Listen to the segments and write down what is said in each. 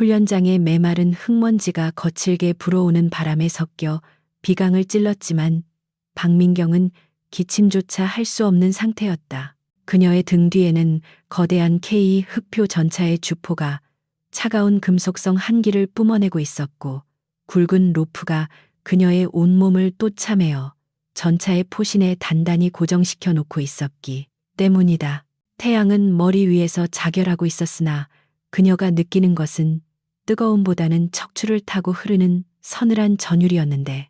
훈련장의 메마른 흙먼지가 거칠게 불어오는 바람에 섞여 비강을 찔렀지만 박민경은 기침조차 할 수 없는 상태였다. 그녀의 등 뒤에는 거대한 K 흑표 전차의 주포가 차가운 금속성 한기를 뿜어내고 있었고, 굵은 로프가 그녀의 온몸을 또 참매어 전차의 포신에 단단히 고정시켜 놓고 있었기 때문이다. 태양은 머리 위에서 자결하고 있었으나 그녀가 느끼는 것은 뜨거움보다는 척추를 타고 흐르는 서늘한 전율이었는데,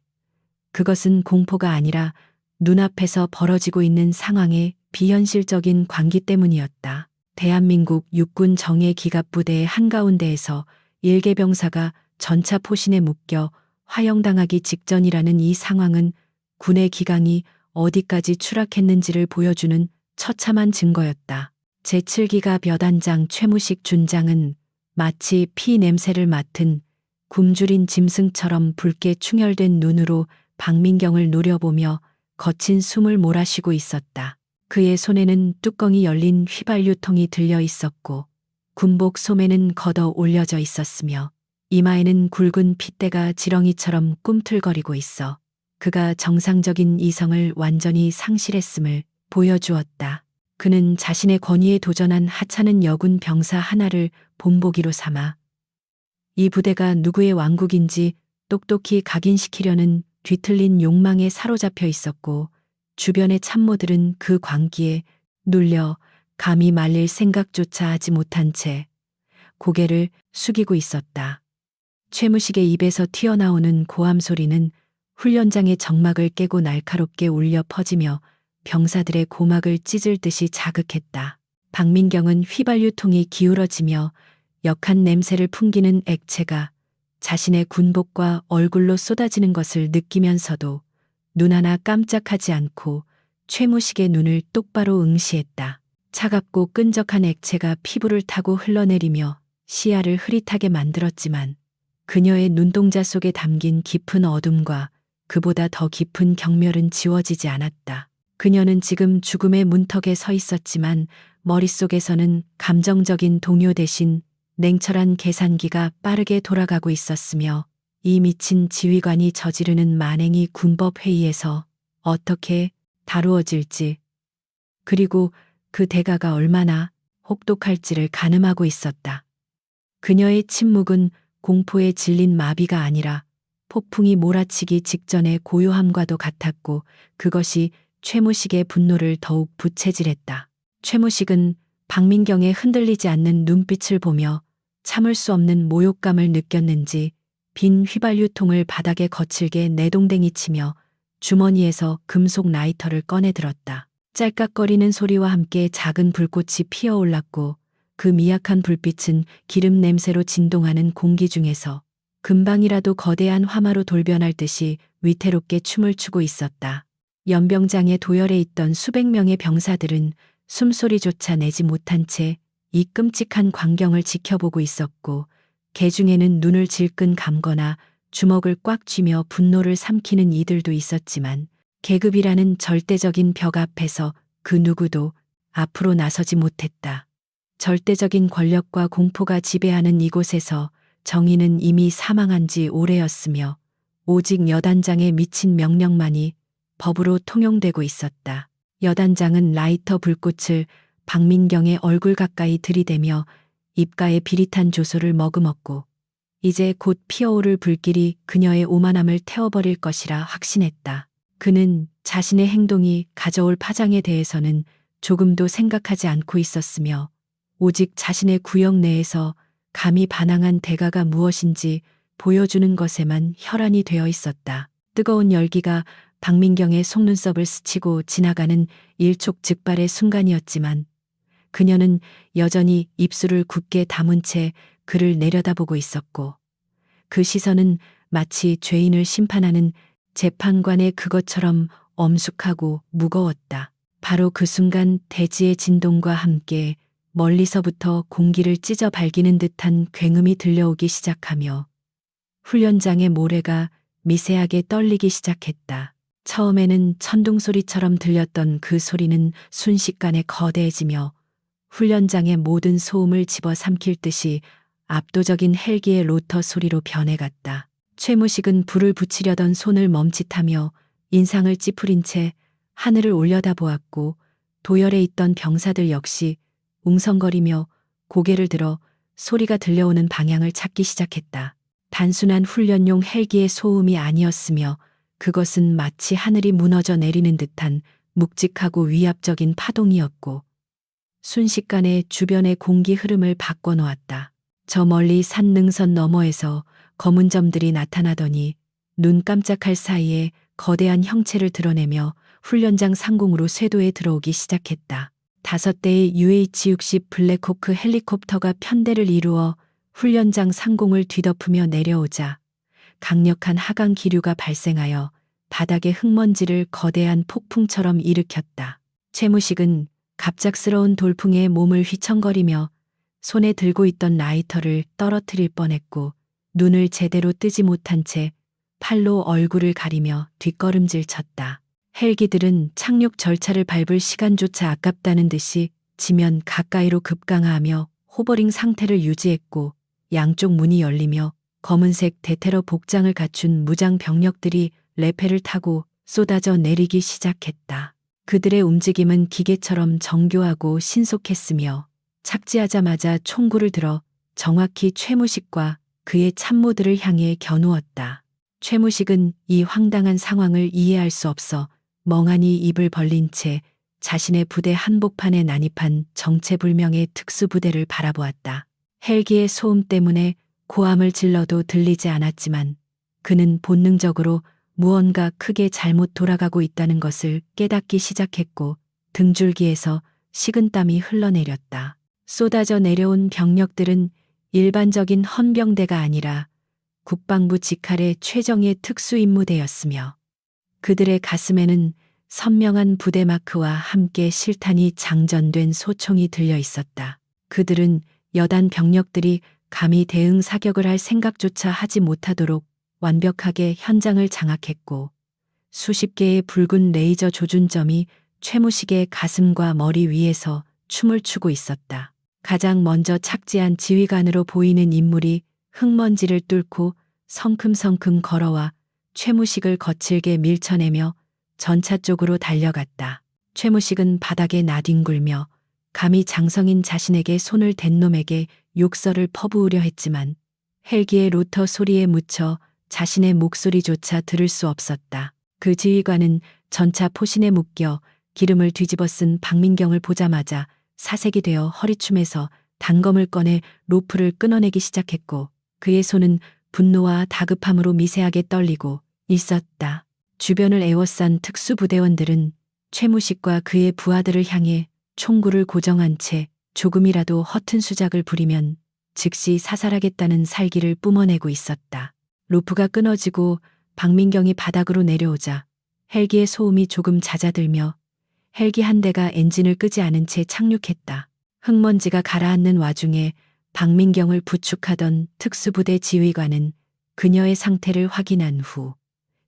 그것은 공포가 아니라 눈앞에서 벌어지고 있는 상황의 비현실적인 광기 때문이었다. 대한민국 육군 정예기갑부대의 한가운데에서 일개병사가 전차 포신에 묶여 화형당하기 직전이라는 이 상황은 군의 기강이 어디까지 추락했는지를 보여주는 처참한 증거였다. 제7기갑 여단장 최무식 준장은 마치 피 냄새를 맡은 굶주린 짐승처럼 붉게 충혈된 눈으로 박민경을 노려보며 거친 숨을 몰아쉬고 있었다. 그의 손에는 뚜껑이 열린 휘발유통이 들려 있었고, 군복 소매는 걷어 올려져 있었으며 이마에는 굵은 핏대가 지렁이처럼 꿈틀거리고 있어 그가 정상적인 이성을 완전히 상실했음을 보여주었다. 그는 자신의 권위에 도전한 하찮은 여군 병사 하나를 본보기로 삼아 이 부대가 누구의 왕국인지 똑똑히 각인시키려는 뒤틀린 욕망에 사로잡혀 있었고, 주변의 참모들은 그 광기에 눌려 감히 말릴 생각조차 하지 못한 채 고개를 숙이고 있었다. 최무식의 입에서 튀어나오는 고함 소리는 훈련장의 정막을 깨고 날카롭게 울려 퍼지며 병사들의 고막을 찢을 듯이 자극했다. 박민경은 휘발유통이 기울어지며 역한 냄새를 풍기는 액체가 자신의 군복과 얼굴로 쏟아지는 것을 느끼면서도 눈 하나 깜짝하지 않고 최무식의 눈을 똑바로 응시했다. 차갑고 끈적한 액체가 피부를 타고 흘러내리며 시야를 흐릿하게 만들었지만 그녀의 눈동자 속에 담긴 깊은 어둠과 그보다 더 깊은 경멸은 지워지지 않았다. 그녀는 지금 죽음의 문턱에 서 있었지만 머릿속에서는 감정적인 동요 대신 냉철한 계산기가 빠르게 돌아가고 있었으며, 이 미친 지휘관이 저지르는 만행이 군법회의에서 어떻게 다루어질지, 그리고 그 대가가 얼마나 혹독할지를 가늠하고 있었다. 그녀의 침묵은 공포에 질린 마비가 아니라 폭풍이 몰아치기 직전의 고요함과도 같았고, 그것이 최무식의 분노를 더욱 부채질했다. 최무식은 박민경의 흔들리지 않는 눈빛을 보며 참을 수 없는 모욕감을 느꼈는지 빈 휘발유통을 바닥에 거칠게 내동댕이 치며 주머니에서 금속 라이터를 꺼내 들었다. 짤깍거리는 소리와 함께 작은 불꽃이 피어올랐고, 그 미약한 불빛은 기름 냄새로 진동하는 공기 중에서 금방이라도 거대한 화마로 돌변할 듯이 위태롭게 춤을 추고 있었다. 연병장의 도열에 있던 수백 명의 병사들은 숨소리조차 내지 못한 채 이 끔찍한 광경을 지켜보고 있었고, 개 중에는 눈을 질끈 감거나 주먹을 꽉 쥐며 분노를 삼키는 이들도 있었지만, 계급이라는 절대적인 벽 앞에서 그 누구도 앞으로 나서지 못했다. 절대적인 권력과 공포가 지배하는 이곳에서 정의는 이미 사망한 지 오래였으며, 오직 여단장의 미친 명령만이 법으로 통용되고 있었다. 여단장은 라이터 불꽃을 박민경의 얼굴 가까이 들이대며 입가에 비릿한 조소를 머금었고, 이제 곧 피어오를 불길이 그녀의 오만함을 태워버릴 것이라 확신했다. 그는 자신의 행동이 가져올 파장에 대해서는 조금도 생각하지 않고 있었으며, 오직 자신의 구역 내에서 감히 반항한 대가가 무엇인지 보여주는 것에만 혈안이 되어 있었다. 뜨거운 열기가 박민경의 속눈썹을 스치고 지나가는 일촉즉발의 순간이었지만, 그녀는 여전히 입술을 굳게 다문 채 그를 내려다보고 있었고, 그 시선은 마치 죄인을 심판하는 재판관의 그것처럼 엄숙하고 무거웠다. 바로 그 순간 대지의 진동과 함께 멀리서부터 공기를 찢어 발기는 듯한 굉음이 들려오기 시작하며 훈련장의 모래가 미세하게 떨리기 시작했다. 처음에는 천둥소리처럼 들렸던 그 소리는 순식간에 거대해지며 훈련장의 모든 소음을 집어삼킬 듯이 압도적인 헬기의 로터 소리로 변해갔다. 최무식은 불을 붙이려던 손을 멈칫하며 인상을 찌푸린 채 하늘을 올려다보았고 도열에 있던 병사들 역시 웅성거리며 고개를 들어 소리가 들려오는 방향을 찾기 시작했다. 단순한 훈련용 헬기의 소음이 아니었으며 그것은 마치 하늘이 무너져 내리는 듯한 묵직하고 위압적인 파동이었고 순식간에 주변의 공기 흐름을 바꿔놓았다. 저 멀리 산 능선 너머에서 검은 점들이 나타나더니 눈 깜짝할 사이에 거대한 형체를 드러내며 훈련장 상공으로 쇄도에 들어오기 시작했다. 5대의 UH-60 블랙호크 헬리콥터가 편대를 이루어 훈련장 상공을 뒤덮으며 내려오자 강력한 하강 기류가 발생하여 바닥의 흙먼지를 거대한 폭풍처럼 일으켰다. 최무식은 갑작스러운 돌풍에 몸을 휘청거리며 손에 들고 있던 라이터를 떨어뜨릴 뻔했고 눈을 제대로 뜨지 못한 채 팔로 얼굴을 가리며 뒷걸음질 쳤다. 헬기들은 착륙 절차를 밟을 시간조차 아깝다는 듯이 지면 가까이로 급강하하며 호버링 상태를 유지했고 양쪽 문이 열리며 검은색 대테러 복장을 갖춘 무장 병력들이 레페를 타고 쏟아져 내리기 시작했다. 그들의 움직임은 기계처럼 정교하고 신속했으며 착지하자마자 총구를 들어 정확히 최무식과 그의 참모들을 향해 겨누었다. 최무식은 이 황당한 상황을 이해할 수 없어 멍하니 입을 벌린 채 자신의 부대 한복판에 난입한 정체불명의 특수부대를 바라보았다. 헬기의 소음 때문에 고함을 질러도 들리지 않았지만 그는 본능적으로 무언가 크게 잘못 돌아가고 있다는 것을 깨닫기 시작했고 등줄기에서 식은땀이 흘러내렸다. 쏟아져 내려온 병력들은 일반적인 헌병대가 아니라 국방부 직할의 최정예 특수임무대였으며 그들의 가슴에는 선명한 부대 마크와 함께 실탄이 장전된 소총이 들려 있었다. 그들은 여단 병력들이 감히 대응 사격을 할 생각조차 하지 못하도록 완벽하게 현장을 장악했고 수십 개의 붉은 레이저 조준점이 최무식의 가슴과 머리 위에서 춤을 추고 있었다. 가장 먼저 착지한 지휘관으로 보이는 인물이 흙먼지를 뚫고 성큼성큼 걸어와 최무식을 거칠게 밀쳐내며 전차 쪽으로 달려갔다. 최무식은 바닥에 나뒹굴며 감히 장성인 자신에게 손을 댄 놈에게 욕설을 퍼부으려 했지만 헬기의 로터 소리에 묻혀 자신의 목소리조차 들을 수 없었다. 그 지휘관은 전차 포신에 묶여 기름을 뒤집어 쓴 박민경을 보자마자 사색이 되어 허리춤에서 단검을 꺼내 로프를 끊어내기 시작했고 그의 손은 분노와 다급함으로 미세하게 떨리고 있었다. 주변을 에워싼 특수부대원들은 최무식과 그의 부하들을 향해 총구를 고정한 채 조금이라도 허튼 수작을 부리면 즉시 사살하겠다는 살기를 뿜어내고 있었다. 로프가 끊어지고 박민경이 바닥으로 내려오자 헬기의 소음이 조금 잦아들며 헬기 한 대가 엔진을 끄지 않은 채 착륙했다. 흙먼지가 가라앉는 와중에 박민경을 부축하던 특수부대 지휘관은 그녀의 상태를 확인한 후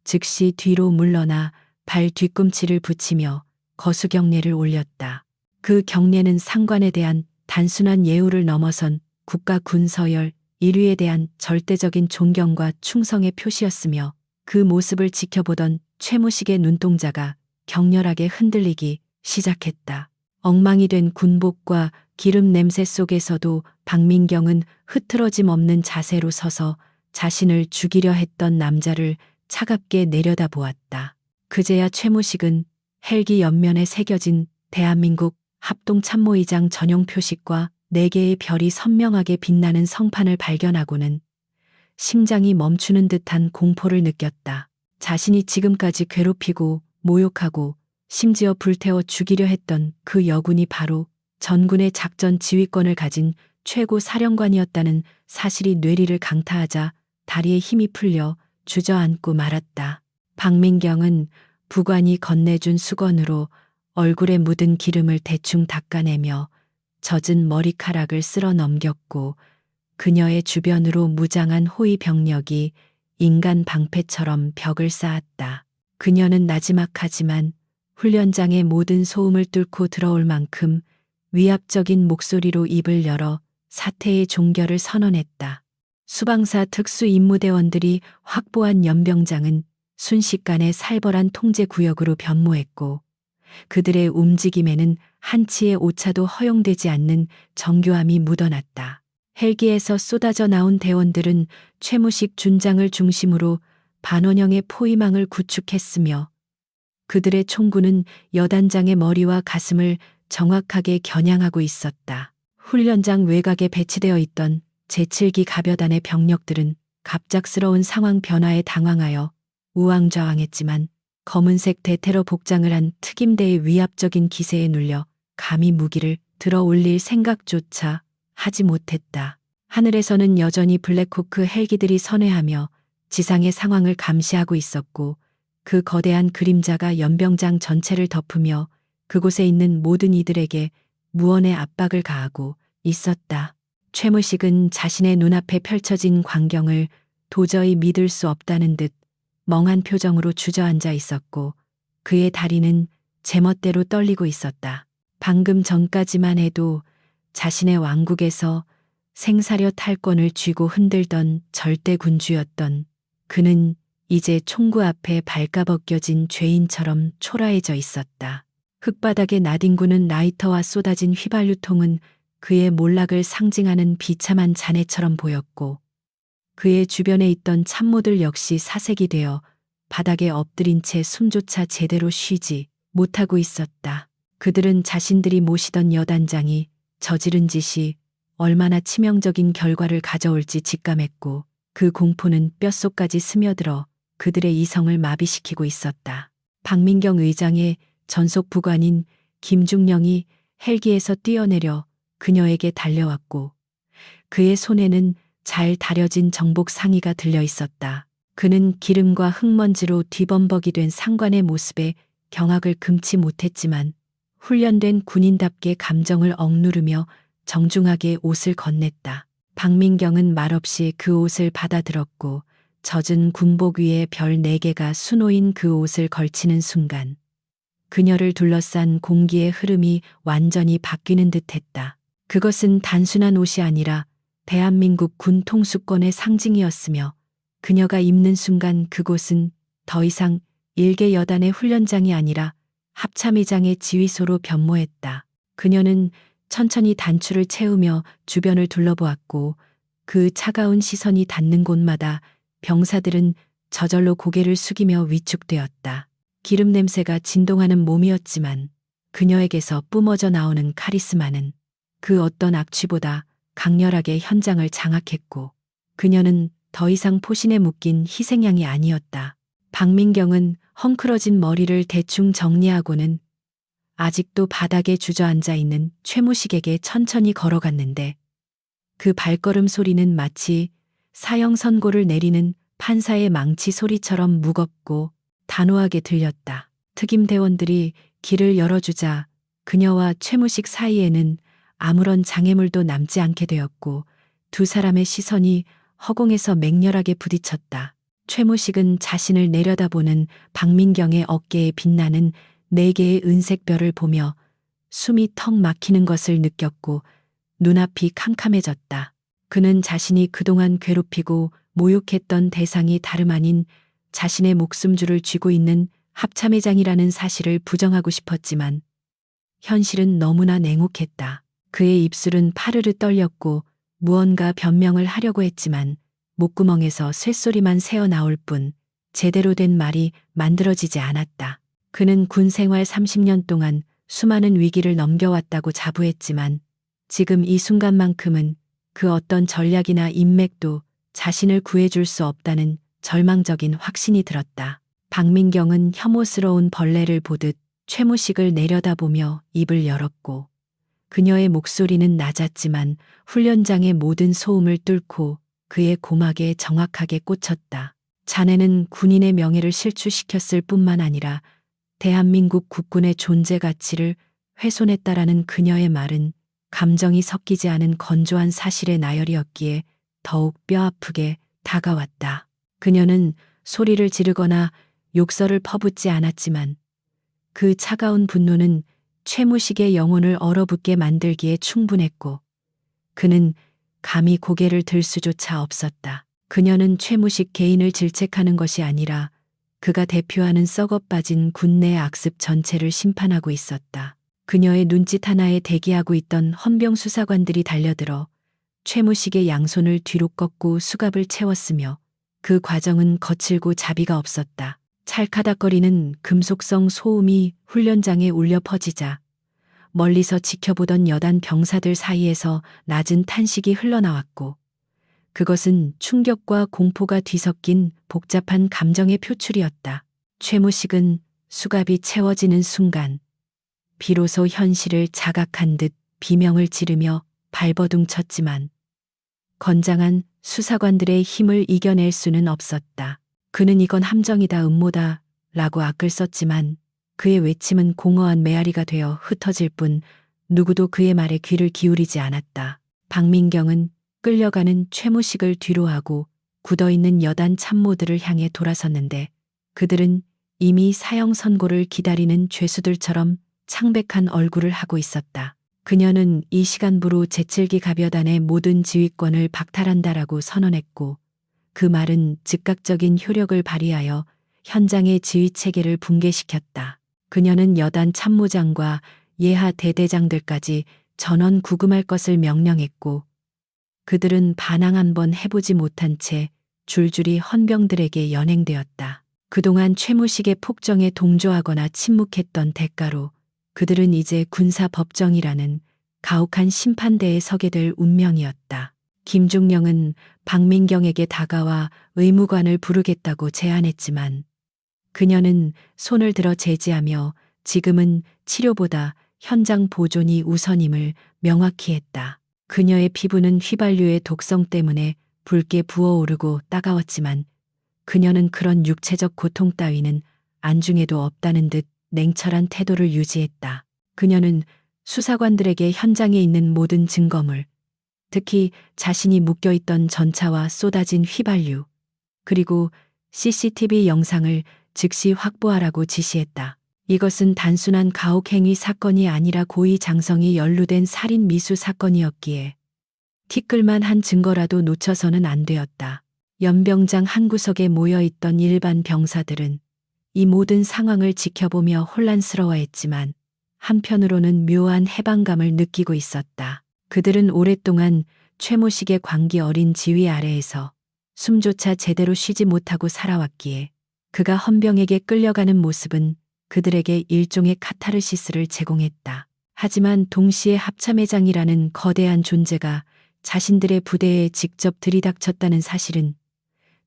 즉시 뒤로 물러나 발 뒤꿈치를 붙이며 거수경례를 올렸다. 그 경례는 상관에 대한 단순한 예우를 넘어선 국가 군서열 1위에 대한 절대적인 존경과 충성의 표시였으며 그 모습을 지켜보던 최무식의 눈동자가 격렬하게 흔들리기 시작했다. 엉망이 된 군복과 기름 냄새 속에서도 박민경은 흐트러짐 없는 자세로 서서 자신을 죽이려 했던 남자를 차갑게 내려다보았다. 그제야 최무식은 헬기 옆면에 새겨진 대한민국 합동참모의장 전용 표식과 4개의 별이 선명하게 빛나는 성판을 발견하고는 심장이 멈추는 듯한 공포를 느꼈다. 자신이 지금까지 괴롭히고 모욕하고 심지어 불태워 죽이려 했던 그 여군이 바로 전군의 작전 지휘권을 가진 최고 사령관이었다는 사실이 뇌리를 강타하자 다리에 힘이 풀려 주저앉고 말았다. 박민경은 부관이 건네준 수건으로 얼굴에 묻은 기름을 대충 닦아내며 젖은 머리카락을 쓸어 넘겼고 그녀의 주변으로 무장한 호위 병력이 인간 방패처럼 벽을 쌓았다. 그녀는 나지막하지만 훈련장의 모든 소음을 뚫고 들어올 만큼 위압적인 목소리로 입을 열어 사태의 종결을 선언했다. 수방사 특수임무대원들이 확보한 연병장은 순식간에 살벌한 통제구역으로 변모했고 그들의 움직임에는 한치의 오차도 허용되지 않는 정교함이 묻어났다. 헬기에서 쏟아져 나온 대원들은 최무식 준장을 중심으로 반원형의 포위망을 구축했으며 그들의 총구는 여단장의 머리와 가슴을 정확하게 겨냥하고 있었다. 훈련장 외곽에 배치되어 있던 제7기 가벼단의 병력들은 갑작스러운 상황 변화에 당황하여 우왕좌왕했지만 검은색 대테러 복장을 한 특임대의 위압적인 기세에 눌려 감히 무기를 들어 올릴 생각조차 하지 못했다. 하늘에서는 여전히 블랙호크 헬기들이 선회하며 지상의 상황을 감시하고 있었고 그 거대한 그림자가 연병장 전체를 덮으며 그곳에 있는 모든 이들에게 무언의 압박을 가하고 있었다. 최무식은 자신의 눈앞에 펼쳐진 광경을 도저히 믿을 수 없다는 듯 멍한 표정으로 주저앉아 있었고 그의 다리는 제멋대로 떨리고 있었다. 방금 전까지만 해도 자신의 왕국에서 생사려 탈권을 쥐고 흔들던 절대 군주였던 그는 이제 총구 앞에 발가벗겨진 죄인처럼 초라해져 있었다. 흙바닥에 나뒹구는 라이터와 쏟아진 휘발유통은 그의 몰락을 상징하는 비참한 잔해처럼 보였고 그의 주변에 있던 참모들 역시 사색이 되어 바닥에 엎드린 채 숨조차 제대로 쉬지 못하고 있었다. 그들은 자신들이 모시던 여단장이 저지른 짓이 얼마나 치명적인 결과를 가져올지 직감했고 그 공포는 뼛속까지 스며들어 그들의 이성을 마비시키고 있었다. 박민경 의장의 전속 부관인 김중령이 헬기에서 뛰어내려 그녀에게 달려왔고 그의 손에는 잘 다려진 정복 상의가 들려 있었다. 그는 기름과 흙먼지로 뒤범벅이 된 상관의 모습에 경악을 금치 못했지만 훈련된 군인답게 감정을 억누르며 정중하게 옷을 건넸다. 박민경은 말없이 그 옷을 받아들었고 젖은 군복 위에 별 4개가 수놓인 그 옷을 걸치는 순간 그녀를 둘러싼 공기의 흐름이 완전히 바뀌는 듯했다. 그것은 단순한 옷이 아니라 대한민국 군 통수권의 상징이었으며 그녀가 입는 순간 그곳은 더 이상 일개 여단의 훈련장이 아니라 합참의장의 지휘소로 변모했다. 그녀는 천천히 단추를 채우며 주변을 둘러보았고 그 차가운 시선이 닿는 곳마다 병사들은 저절로 고개를 숙이며 위축되었다. 기름 냄새가 진동하는 몸이었지만 그녀에게서 뿜어져 나오는 카리스마는 그 어떤 악취보다 강렬하게 현장을 장악했고 그녀는 더 이상 포신에 묶인 희생양이 아니었다. 박민경은 헝클어진 머리를 대충 정리하고는 아직도 바닥에 주저앉아 있는 최무식에게 천천히 걸어갔는데 그 발걸음 소리는 마치 사형 선고를 내리는 판사의 망치 소리처럼 무겁고 단호하게 들렸다. 특임 대원들이 길을 열어주자 그녀와 최무식 사이에는 아무런 장애물도 남지 않게 되었고 두 사람의 시선이 허공에서 맹렬하게 부딪혔다. 최무식은 자신을 내려다보는 박민경의 어깨에 빛나는 4개의 은색 별을 보며 숨이 턱 막히는 것을 느꼈고 눈앞이 캄캄해졌다. 그는 자신이 그동안 괴롭히고 모욕했던 대상이 다름 아닌 자신의 목숨줄을 쥐고 있는 합참의장이라는 사실을 부정하고 싶었지만 현실은 너무나 냉혹했다. 그의 입술은 파르르 떨렸고 무언가 변명을 하려고 했지만 목구멍에서 쇳소리만 새어나올 뿐 제대로 된 말이 만들어지지 않았다. 그는 군 생활 30년 동안 수많은 위기를 넘겨왔다고 자부했지만 지금 이 순간만큼은 그 어떤 전략이나 인맥도 자신을 구해줄 수 없다는 절망적인 확신이 들었다. 박민경은 혐오스러운 벌레를 보듯 최무식을 내려다보며 입을 열었고 그녀의 목소리는 낮았지만 훈련장의 모든 소음을 뚫고 그의 고막에 정확하게 꽂혔다. 자네는 군인의 명예를 실추시켰을 뿐만 아니라 대한민국 국군의 존재 가치를 훼손했다라는 그녀의 말은 감정이 섞이지 않은 건조한 사실의 나열이었기에 더욱 뼈아프게 다가왔다. 그녀는 소리를 지르거나 욕설을 퍼붓지 않았지만 그 차가운 분노는 최무식의 영혼을 얼어붙게 만들기에 충분했고 그는 감히 고개를 들 수조차 없었다. 그녀는 최무식 개인을 질책하는 것이 아니라 그가 대표하는 썩어 빠진 군내 악습 전체를 심판하고 있었다. 그녀의 눈짓 하나에 대기하고 있던 헌병 수사관들이 달려들어 최무식의 양손을 뒤로 꺾고 수갑을 채웠으며 그 과정은 거칠고 자비가 없었다. 찰카닥거리는 금속성 소음이 훈련장에 울려 퍼지자 멀리서 지켜보던 여단 병사들 사이에서 낮은 탄식이 흘러나왔고 그것은 충격과 공포가 뒤섞인 복잡한 감정의 표출이었다. 최무식은 수갑이 채워지는 순간 비로소 현실을 자각한 듯 비명을 지르며 발버둥 쳤지만 건장한 수사관들의 힘을 이겨낼 수는 없었다. 그는 이건 함정이다, 음모다 라고 악을 썼지만 그의 외침은 공허한 메아리가 되어 흩어질 뿐 누구도 그의 말에 귀를 기울이지 않았다. 박민경은 끌려가는 최무식을 뒤로하고 굳어있는 여단 참모들을 향해 돌아섰는데 그들은 이미 사형 선고를 기다리는 죄수들처럼 창백한 얼굴을 하고 있었다. 그녀는 이 시간부로 제7기 가벼단의 모든 지휘권을 박탈한다라고 선언했고 그 말은 즉각적인 효력을 발휘하여 현장의 지휘 체계를 붕괴시켰다. 그녀는 여단 참모장과 예하 대대장들까지 전원 구금할 것을 명령했고 그들은 반항 한번 해보지 못한 채 줄줄이 헌병들에게 연행되었다. 그동안 최무식의 폭정에 동조하거나 침묵했던 대가로 그들은 이제 군사법정이라는 가혹한 심판대에 서게 될 운명이었다. 김중령은 박민경에게 다가와 의무관을 부르겠다고 제안했지만 그녀는 손을 들어 제지하며 지금은 치료보다 현장 보존이 우선임을 명확히 했다. 그녀의 피부는 휘발유의 독성 때문에 붉게 부어오르고 따가웠지만 그녀는 그런 육체적 고통 따위는 안중에도 없다는 듯 냉철한 태도를 유지했다. 그녀는 수사관들에게 현장에 있는 모든 증거물, 특히 자신이 묶여있던 전차와 쏟아진 휘발유, 그리고 CCTV 영상을 즉시 확보하라고 지시했다. 이것은 단순한 가혹행위 사건이 아니라 고의 장성이 연루된 살인 미수 사건이었기에 티끌만 한 증거라도 놓쳐서는 안 되었다. 연병장 한 구석에 모여있던 일반 병사들은 이 모든 상황을 지켜보며 혼란스러워했지만 한편으로는 묘한 해방감을 느끼고 있었다. 그들은 오랫동안 최무식의 광기 어린 지휘 아래에서 숨조차 제대로 쉬지 못하고 살아왔기에 그가 헌병에게 끌려가는 모습은 그들에게 일종의 카타르시스를 제공했다. 하지만 동시에 합참회장이라는 거대한 존재가 자신들의 부대에 직접 들이닥쳤다는 사실은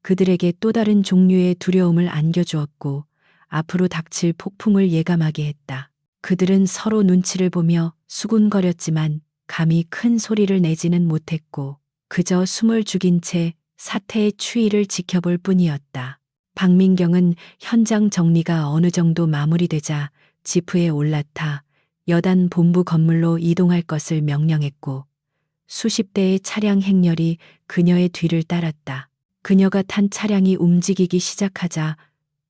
그들에게 또 다른 종류의 두려움을 안겨주었고 앞으로 닥칠 폭풍을 예감하게 했다. 그들은 서로 눈치를 보며 수군거렸지만 감히 큰 소리를 내지는 못했고 그저 숨을 죽인 채 사태의 추이를 지켜볼 뿐이었다. 박민경은 현장 정리가 어느 정도 마무리되자 지프에 올라타 여단 본부 건물로 이동할 것을 명령했고 수십 대의 차량 행렬이 그녀의 뒤를 따랐다. 그녀가 탄 차량이 움직이기 시작하자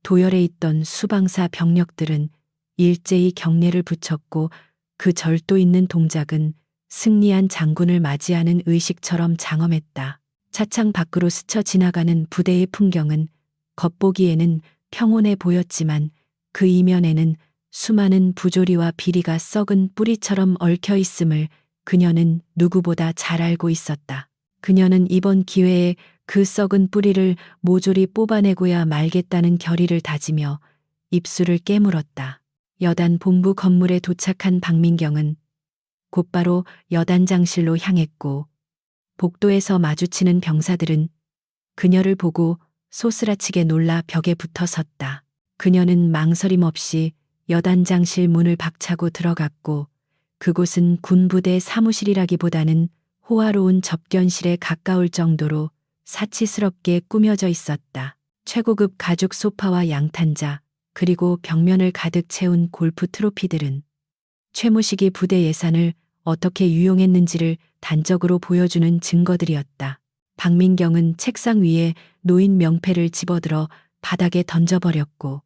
도열에 있던 수방사 병력들은 일제히 경례를 붙였고 그 절도 있는 동작은 승리한 장군을 맞이하는 의식처럼 장엄했다. 차창 밖으로 스쳐 지나가는 부대의 풍경은 겉보기에는 평온해 보였지만 그 이면에는 수많은 부조리와 비리가 썩은 뿌리처럼 얽혀 있음을 그녀는 누구보다 잘 알고 있었다. 그녀는 이번 기회에 그 썩은 뿌리를 모조리 뽑아내고야 말겠다는 결의를 다지며 입술을 깨물었다. 여단 본부 건물에 도착한 박민경은 곧바로 여단장실로 향했고 복도에서 마주치는 병사들은 그녀를 보고 소스라치게 놀라 벽에 붙어 섰다. 그녀는 망설임 없이 여단장실 문을 박차고 들어갔고 그곳은 군부대 사무실이라기보다는 호화로운 접견실에 가까울 정도로 사치스럽게 꾸며져 있었다. 최고급 가죽 소파와 양탄자 그리고 벽면을 가득 채운 골프 트로피들은 최무식이 부대 예산을 어떻게 유용했는지를 단적으로 보여주는 증거들이었다. 박민경은 책상 위에 놓인 명패를 집어들어 바닥에 던져버렸고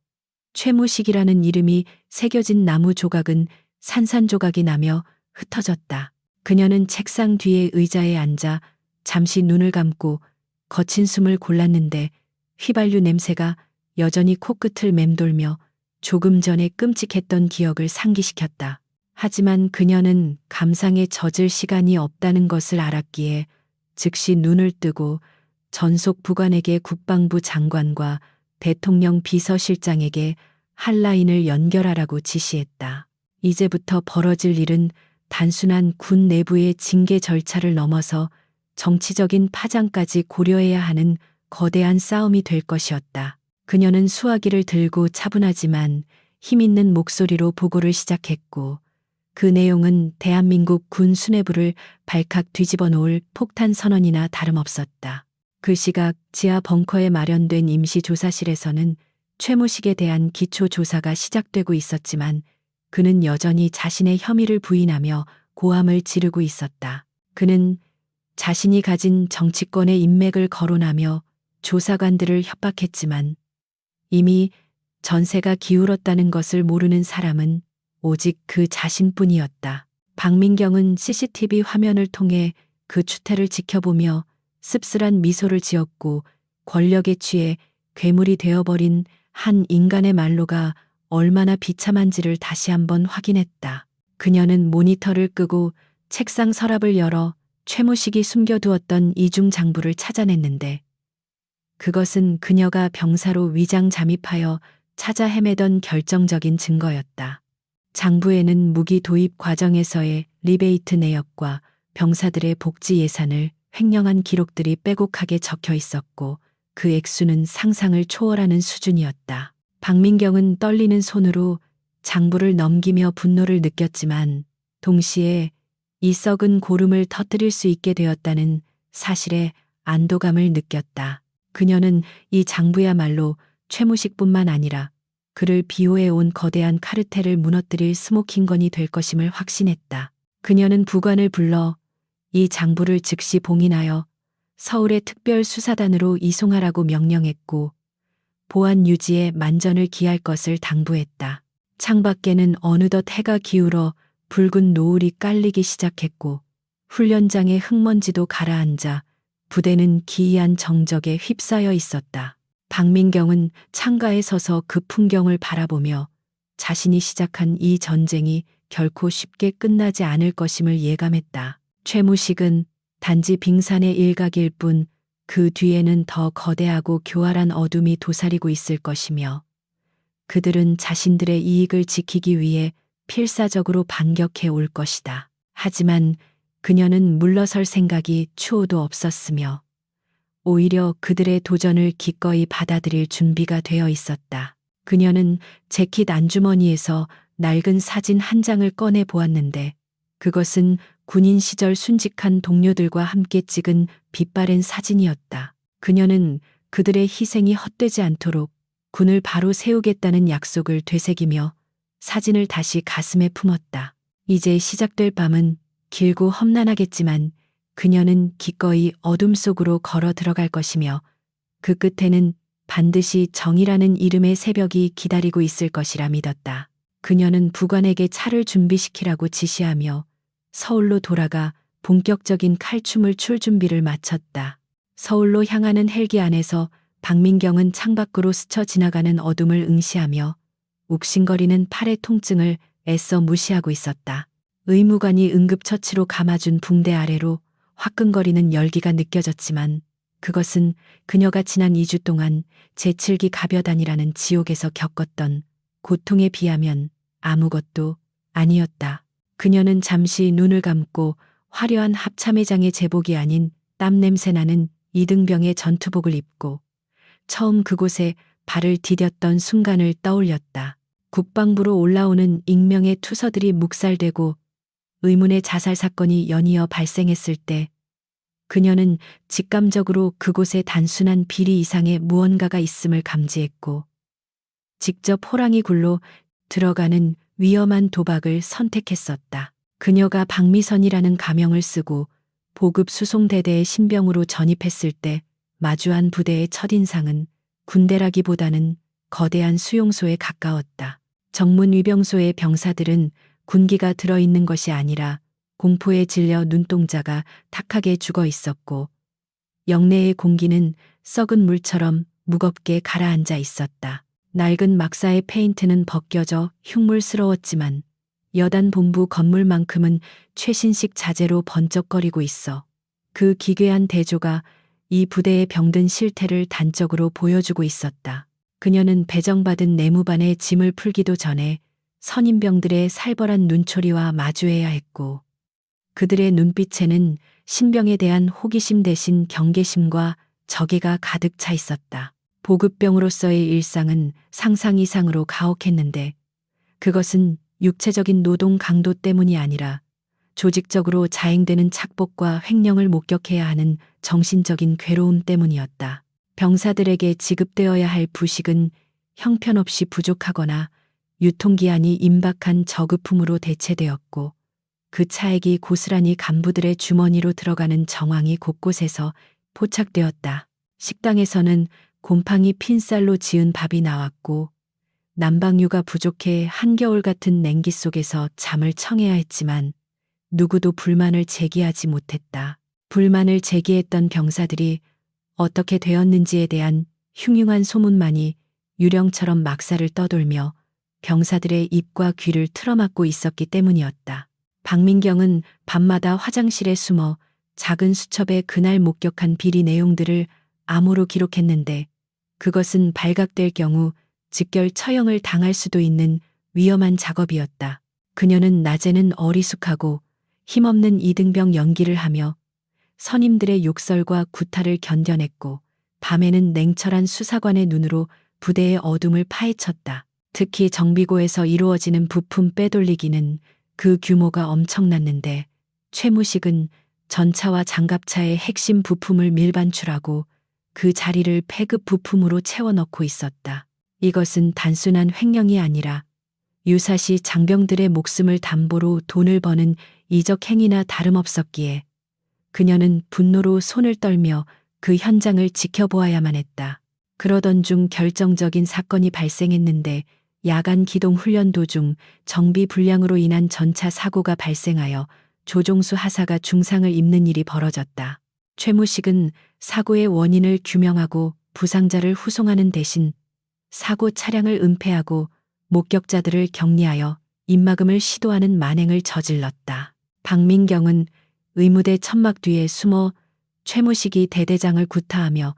최무식이라는 이름이 새겨진 나무 조각은 산산조각이 나며 흩어졌다. 그녀는 책상 뒤의 의자에 앉아 잠시 눈을 감고 거친 숨을 골랐는데 휘발유 냄새가 여전히 코끝을 맴돌며 조금 전에 끔찍했던 기억을 상기시켰다. 하지만 그녀는 감상에 젖을 시간이 없다는 것을 알았기에 즉시 눈을 뜨고 전속 부관에게 국방부 장관과 대통령 비서실장에게 한라인을 연결하라고 지시했다. 이제부터 벌어질 일은 단순한 군 내부의 징계 절차를 넘어서 정치적인 파장까지 고려해야 하는 거대한 싸움이 될 것이었다. 그녀는 수화기를 들고 차분하지만 힘있는 목소리로 보고를 시작했고 그 내용은 대한민국 군 수뇌부를 발칵 뒤집어 놓을 폭탄 선언이나 다름없었다. 그 시각 지하 벙커에 마련된 임시조사실에서는 최무식에 대한 기초조사가 시작되고 있었지만 그는 여전히 자신의 혐의를 부인하며 고함을 지르고 있었다. 그는 자신이 가진 정치권의 인맥을 거론하며 조사관들을 협박했지만 이미 전세가 기울었다는 것을 모르는 사람은 오직 그 자신뿐이었다. 박민경은 CCTV 화면을 통해 그 추태를 지켜보며 씁쓸한 미소를 지었고 권력에 취해 괴물이 되어버린 한 인간의 말로가 얼마나 비참한지를 다시 한번 확인했다. 그녀는 모니터를 끄고 책상 서랍을 열어 최무식이 숨겨두었던 이중 장부를 찾아냈는데 그것은 그녀가 병사로 위장 잠입하여 찾아 헤매던 결정적인 증거였다. 장부에는 무기 도입 과정에서의 리베이트 내역과 병사들의 복지 예산을 횡령한 기록들이 빼곡하게 적혀 있었고 그 액수는 상상을 초월하는 수준이었다. 박민경은 떨리는 손으로 장부를 넘기며 분노를 느꼈지만 동시에 이 썩은 고름을 터뜨릴 수 있게 되었다는 사실에 안도감을 느꼈다. 그녀는 이 장부야말로 최무식뿐만 아니라 그를 비호해온 거대한 카르텔을 무너뜨릴 스모킹건이 될 것임을 확신했다. 그녀는 부관을 불러 이 장부를 즉시 봉인하여 서울의 특별수사단으로 이송하라고 명령했고 보안 유지에 만전을 기할 것을 당부했다. 창밖에는 어느덧 해가 기울어 붉은 노을이 깔리기 시작했고 훈련장의 흙먼지도 가라앉아 부대는 기이한 정적에 휩싸여 있었다. 박민경은 창가에 서서 그 풍경을 바라보며 자신이 시작한 이 전쟁이 결코 쉽게 끝나지 않을 것임을 예감했다. 최무식은 단지 빙산의 일각일 뿐 그 뒤에는 더 거대하고 교활한 어둠이 도사리고 있을 것이며 그들은 자신들의 이익을 지키기 위해 필사적으로 반격해 올 것이다. 하지만 그녀는 물러설 생각이 추호도 없었으며 오히려 그들의 도전을 기꺼이 받아들일 준비가 되어 있었다. 그녀는 재킷 안주머니에서 낡은 사진 한 장을 꺼내 보았는데 그것은 군인 시절 순직한 동료들과 함께 찍은 빛바랜 사진이었다. 그녀는 그들의 희생이 헛되지 않도록 군을 바로 세우겠다는 약속을 되새기며 사진을 다시 가슴에 품었다. 이제 시작될 밤은 길고 험난하겠지만 그녀는 기꺼이 어둠 속으로 걸어 들어갈 것이며 그 끝에는 반드시 정의라는 이름의 새벽이 기다리고 있을 것이라 믿었다. 그녀는 부관에게 차를 준비시키라고 지시하며 서울로 돌아가 본격적인 칼춤을 출 준비를 마쳤다. 서울로 향하는 헬기 안에서 박민경은 창밖으로 스쳐 지나가는 어둠을 응시하며 욱신거리는 팔의 통증을 애써 무시하고 있었다. 의무관이 응급처치로 감아준 붕대 아래로 화끈거리는 열기가 느껴졌지만 그것은 그녀가 지난 2주 동안 제7기 가벼단이라는 지옥에서 겪었던 고통에 비하면 아무것도 아니었다. 그녀는 잠시 눈을 감고 화려한 합참의장의 제복이 아닌 땀 냄새 나는 이등병의 전투복을 입고 처음 그곳에 발을 디뎠던 순간을 떠올렸다. 국방부로 올라오는 익명의 투서들이 묵살되고 의문의 자살 사건이 연이어 발생했을 때 그녀는 직감적으로 그곳에 단순한 비리 이상의 무언가가 있음을 감지했고 직접 호랑이 굴로 들어가는 위험한 도박을 선택했었다. 그녀가 박미선이라는 가명을 쓰고 보급 수송대대의 신병으로 전입했을 때 마주한 부대의 첫인상은 군대라기보다는 거대한 수용소에 가까웠다. 정문 위병소의 병사들은 군기가 들어있는 것이 아니라 공포에 질려 눈동자가 탁하게 죽어 있었고 영내의 공기는 썩은 물처럼 무겁게 가라앉아 있었다. 낡은 막사의 페인트는 벗겨져 흉물스러웠지만 여단 본부 건물만큼은 최신식 자재로 번쩍거리고 있어 그 기괴한 대조가 이 부대의 병든 실태를 단적으로 보여주고 있었다. 그녀는 배정받은 내무반의 짐을 풀기도 전에 선임병들의 살벌한 눈초리와 마주해야 했고 그들의 눈빛에는 신병에 대한 호기심 대신 경계심과 적의가 가득 차 있었다. 보급병으로서의 일상은 상상 이상으로 가혹했는데 그것은 육체적인 노동 강도 때문이 아니라 조직적으로 자행되는 착복과 횡령을 목격해야 하는 정신적인 괴로움 때문이었다. 병사들에게 지급되어야 할 부식은 형편없이 부족하거나 유통기한이 임박한 저급품으로 대체되었고 그 차액이 고스란히 간부들의 주머니로 들어가는 정황이 곳곳에서 포착되었다. 식당에서는 곰팡이 핀쌀로 지은 밥이 나왔고 난방유가 부족해 한겨울 같은 냉기 속에서 잠을 청해야 했지만 누구도 불만을 제기하지 못했다. 불만을 제기했던 병사들이 어떻게 되었는지에 대한 흉흉한 소문만이 유령처럼 막사를 떠돌며 병사들의 입과 귀를 틀어막고 있었기 때문이었다. 박민경은 밤마다 화장실에 숨어 작은 수첩에 그날 목격한 비리 내용들을 암호로 기록했는데 그것은 발각될 경우 즉결 처형을 당할 수도 있는 위험한 작업이었다. 그녀는 낮에는 어리숙하고 힘없는 이등병 연기를 하며 선임들의 욕설과 구타를 견뎌냈고 밤에는 냉철한 수사관의 눈으로 부대의 어둠을 파헤쳤다. 특히 정비고에서 이루어지는 부품 빼돌리기는 그 규모가 엄청났는데 최무식은 전차와 장갑차의 핵심 부품을 밀반출하고 그 자리를 폐급 부품으로 채워넣고 있었다. 이것은 단순한 횡령이 아니라 유사시 장병들의 목숨을 담보로 돈을 버는 이적 행위나 다름없었기에 그녀는 분노로 손을 떨며 그 현장을 지켜보아야만 했다. 그러던 중 결정적인 사건이 발생했는데 야간 기동 훈련 도중 정비 불량으로 인한 전차 사고가 발생하여 조종수 하사가 중상을 입는 일이 벌어졌다. 최무식은 사고의 원인을 규명하고 부상자를 후송하는 대신 사고 차량을 은폐하고 목격자들을 격리하여 입막음을 시도하는 만행을 저질렀다. 박민경은 의무대 천막 뒤에 숨어 최무식이 대대장을 구타하며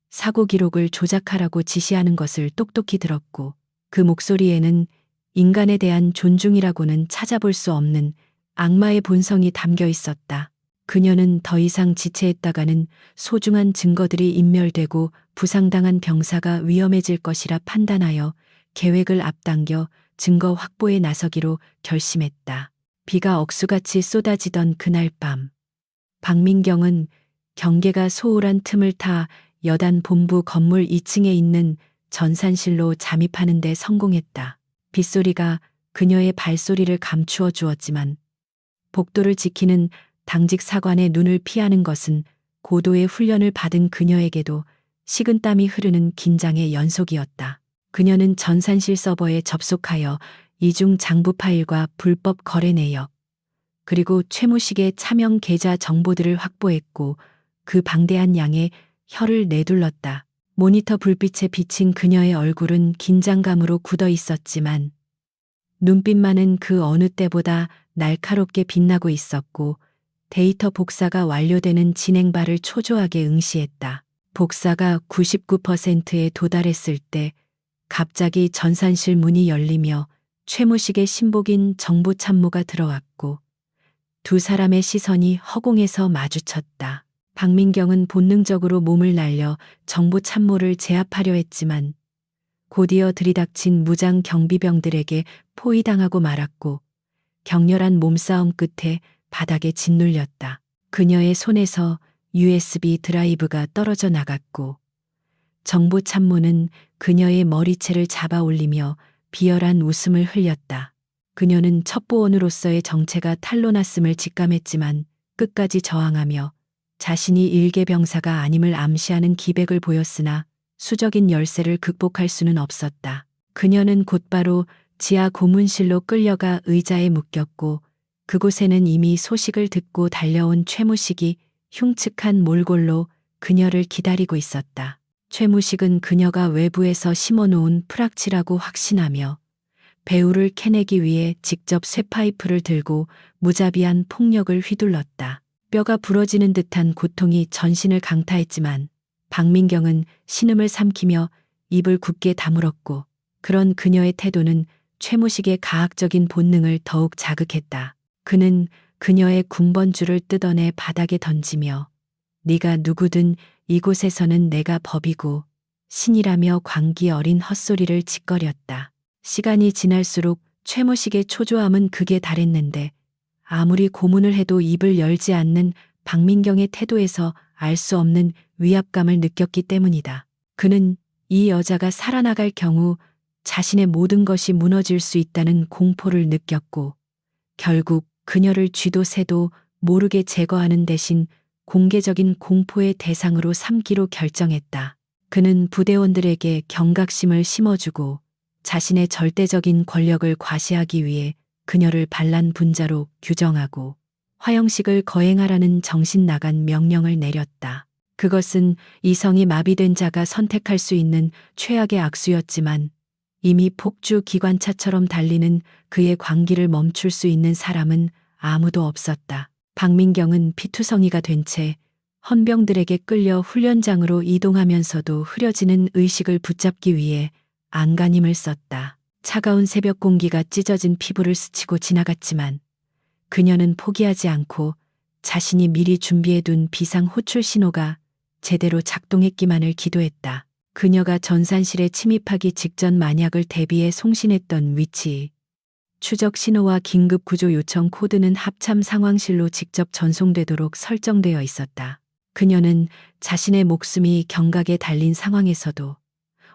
사고 기록을 조작하라고 지시하는 것을 똑똑히 들었고 그 목소리에는 인간에 대한 존중이라고는 찾아볼 수 없는 악마의 본성이 담겨 있었다. 그녀는 더 이상 지체했다가는 소중한 증거들이 인멸되고 부상당한 병사가 위험해질 것이라 판단하여 계획을 앞당겨 증거 확보에 나서기로 결심했다. 비가 억수같이 쏟아지던 그날 밤 박민경은 경계가 소홀한 틈을 타 여단 본부 건물 2층에 있는 전산실로 잠입하는 데 성공했다. 빗소리가 그녀의 발소리를 감추어 주었지만 복도를 지키는 당직 사관의 눈을 피하는 것은 고도의 훈련을 받은 그녀에게도 식은땀이 흐르는 긴장의 연속이었다. 그녀는 전산실 서버에 접속하여 이중 장부 파일과 불법 거래 내역 그리고 최무식의 차명 계좌 정보들을 확보했고 그 방대한 양의 혀를 내둘렀다. 모니터 불빛에 비친 그녀의 얼굴은 긴장감으로 굳어 있었지만 눈빛만은 그 어느 때보다 날카롭게 빛나고 있었고 데이터 복사가 완료되는 진행발을 초조하게 응시했다. 복사가 99%에 도달했을 때 갑자기 전산실 문이 열리며 최무식의 신복인 정보참모가 들어왔고 두 사람의 시선이 허공에서 마주쳤다. 박민경은 본능적으로 몸을 날려 정보참모를 제압하려 했지만 곧이어 들이닥친 무장 경비병들에게 포위당하고 말았고 격렬한 몸싸움 끝에 바닥에 짓눌렸다. 그녀의 손에서 USB 드라이브가 떨어져 나갔고 정보참모는 그녀의 머리채를 잡아 올리며 비열한 웃음을 흘렸다. 그녀는 첩보원으로서의 정체가 탄로났음을 직감했지만 끝까지 저항하며 자신이 일개 병사가 아님을 암시하는 기백을 보였으나 수적인 열세를 극복할 수는 없었다. 그녀는 곧바로 지하 고문실로 끌려가 의자에 묶였고 그곳에는 이미 소식을 듣고 달려온 최무식이 흉측한 몰골로 그녀를 기다리고 있었다. 최무식은 그녀가 외부에서 심어놓은 프락치라고 확신하며 배우를 캐내기 위해 직접 쇠파이프를 들고 무자비한 폭력을 휘둘렀다. 뼈가 부러지는 듯한 고통이 전신을 강타했지만 박민경은 신음을 삼키며 입을 굳게 다물었고, 그런 그녀의 태도는 최무식의 가학적인 본능을 더욱 자극했다. 그는 그녀의 군번줄을 뜯어내 바닥에 던지며 네가 누구든 이곳에서는 내가 법이고 신이라며 광기 어린 헛소리를 짓거렸다. 시간이 지날수록 최무식의 초조함은 극에 달했는데 아무리 고문을 해도 입을 열지 않는 박민경의 태도에서 알 수 없는 위압감을 느꼈기 때문이다. 그는 이 여자가 살아나갈 경우 자신의 모든 것이 무너질 수 있다는 공포를 느꼈고, 결국 그녀를 쥐도 새도 모르게 제거하는 대신 공개적인 공포의 대상으로 삼기로 결정했다. 그는 부대원들에게 경각심을 심어주고 자신의 절대적인 권력을 과시하기 위해 그녀를 반란 분자로 규정하고 화형식을 거행하라는 정신 나간 명령을 내렸다. 그것은 이성이 마비된 자가 선택할 수 있는 최악의 악수였지만 이미 폭주 기관차처럼 달리는 그의 광기를 멈출 수 있는 사람은 아무도 없었다. 박민경은 피투성이가 된 채 헌병들에게 끌려 훈련장으로 이동하면서도 흐려지는 의식을 붙잡기 위해 안간힘을 썼다. 차가운 새벽 공기가 찢어진 피부를 스치고 지나갔지만 그녀는 포기하지 않고 자신이 미리 준비해둔 비상 호출 신호가 제대로 작동했기만을 기도했다. 그녀가 전산실에 침입하기 직전 만약을 대비해 송신했던 위치, 추적 신호와 긴급 구조 요청 코드는 합참 상황실로 직접 전송되도록 설정되어 있었다. 그녀는 자신의 목숨이 경각에 달린 상황에서도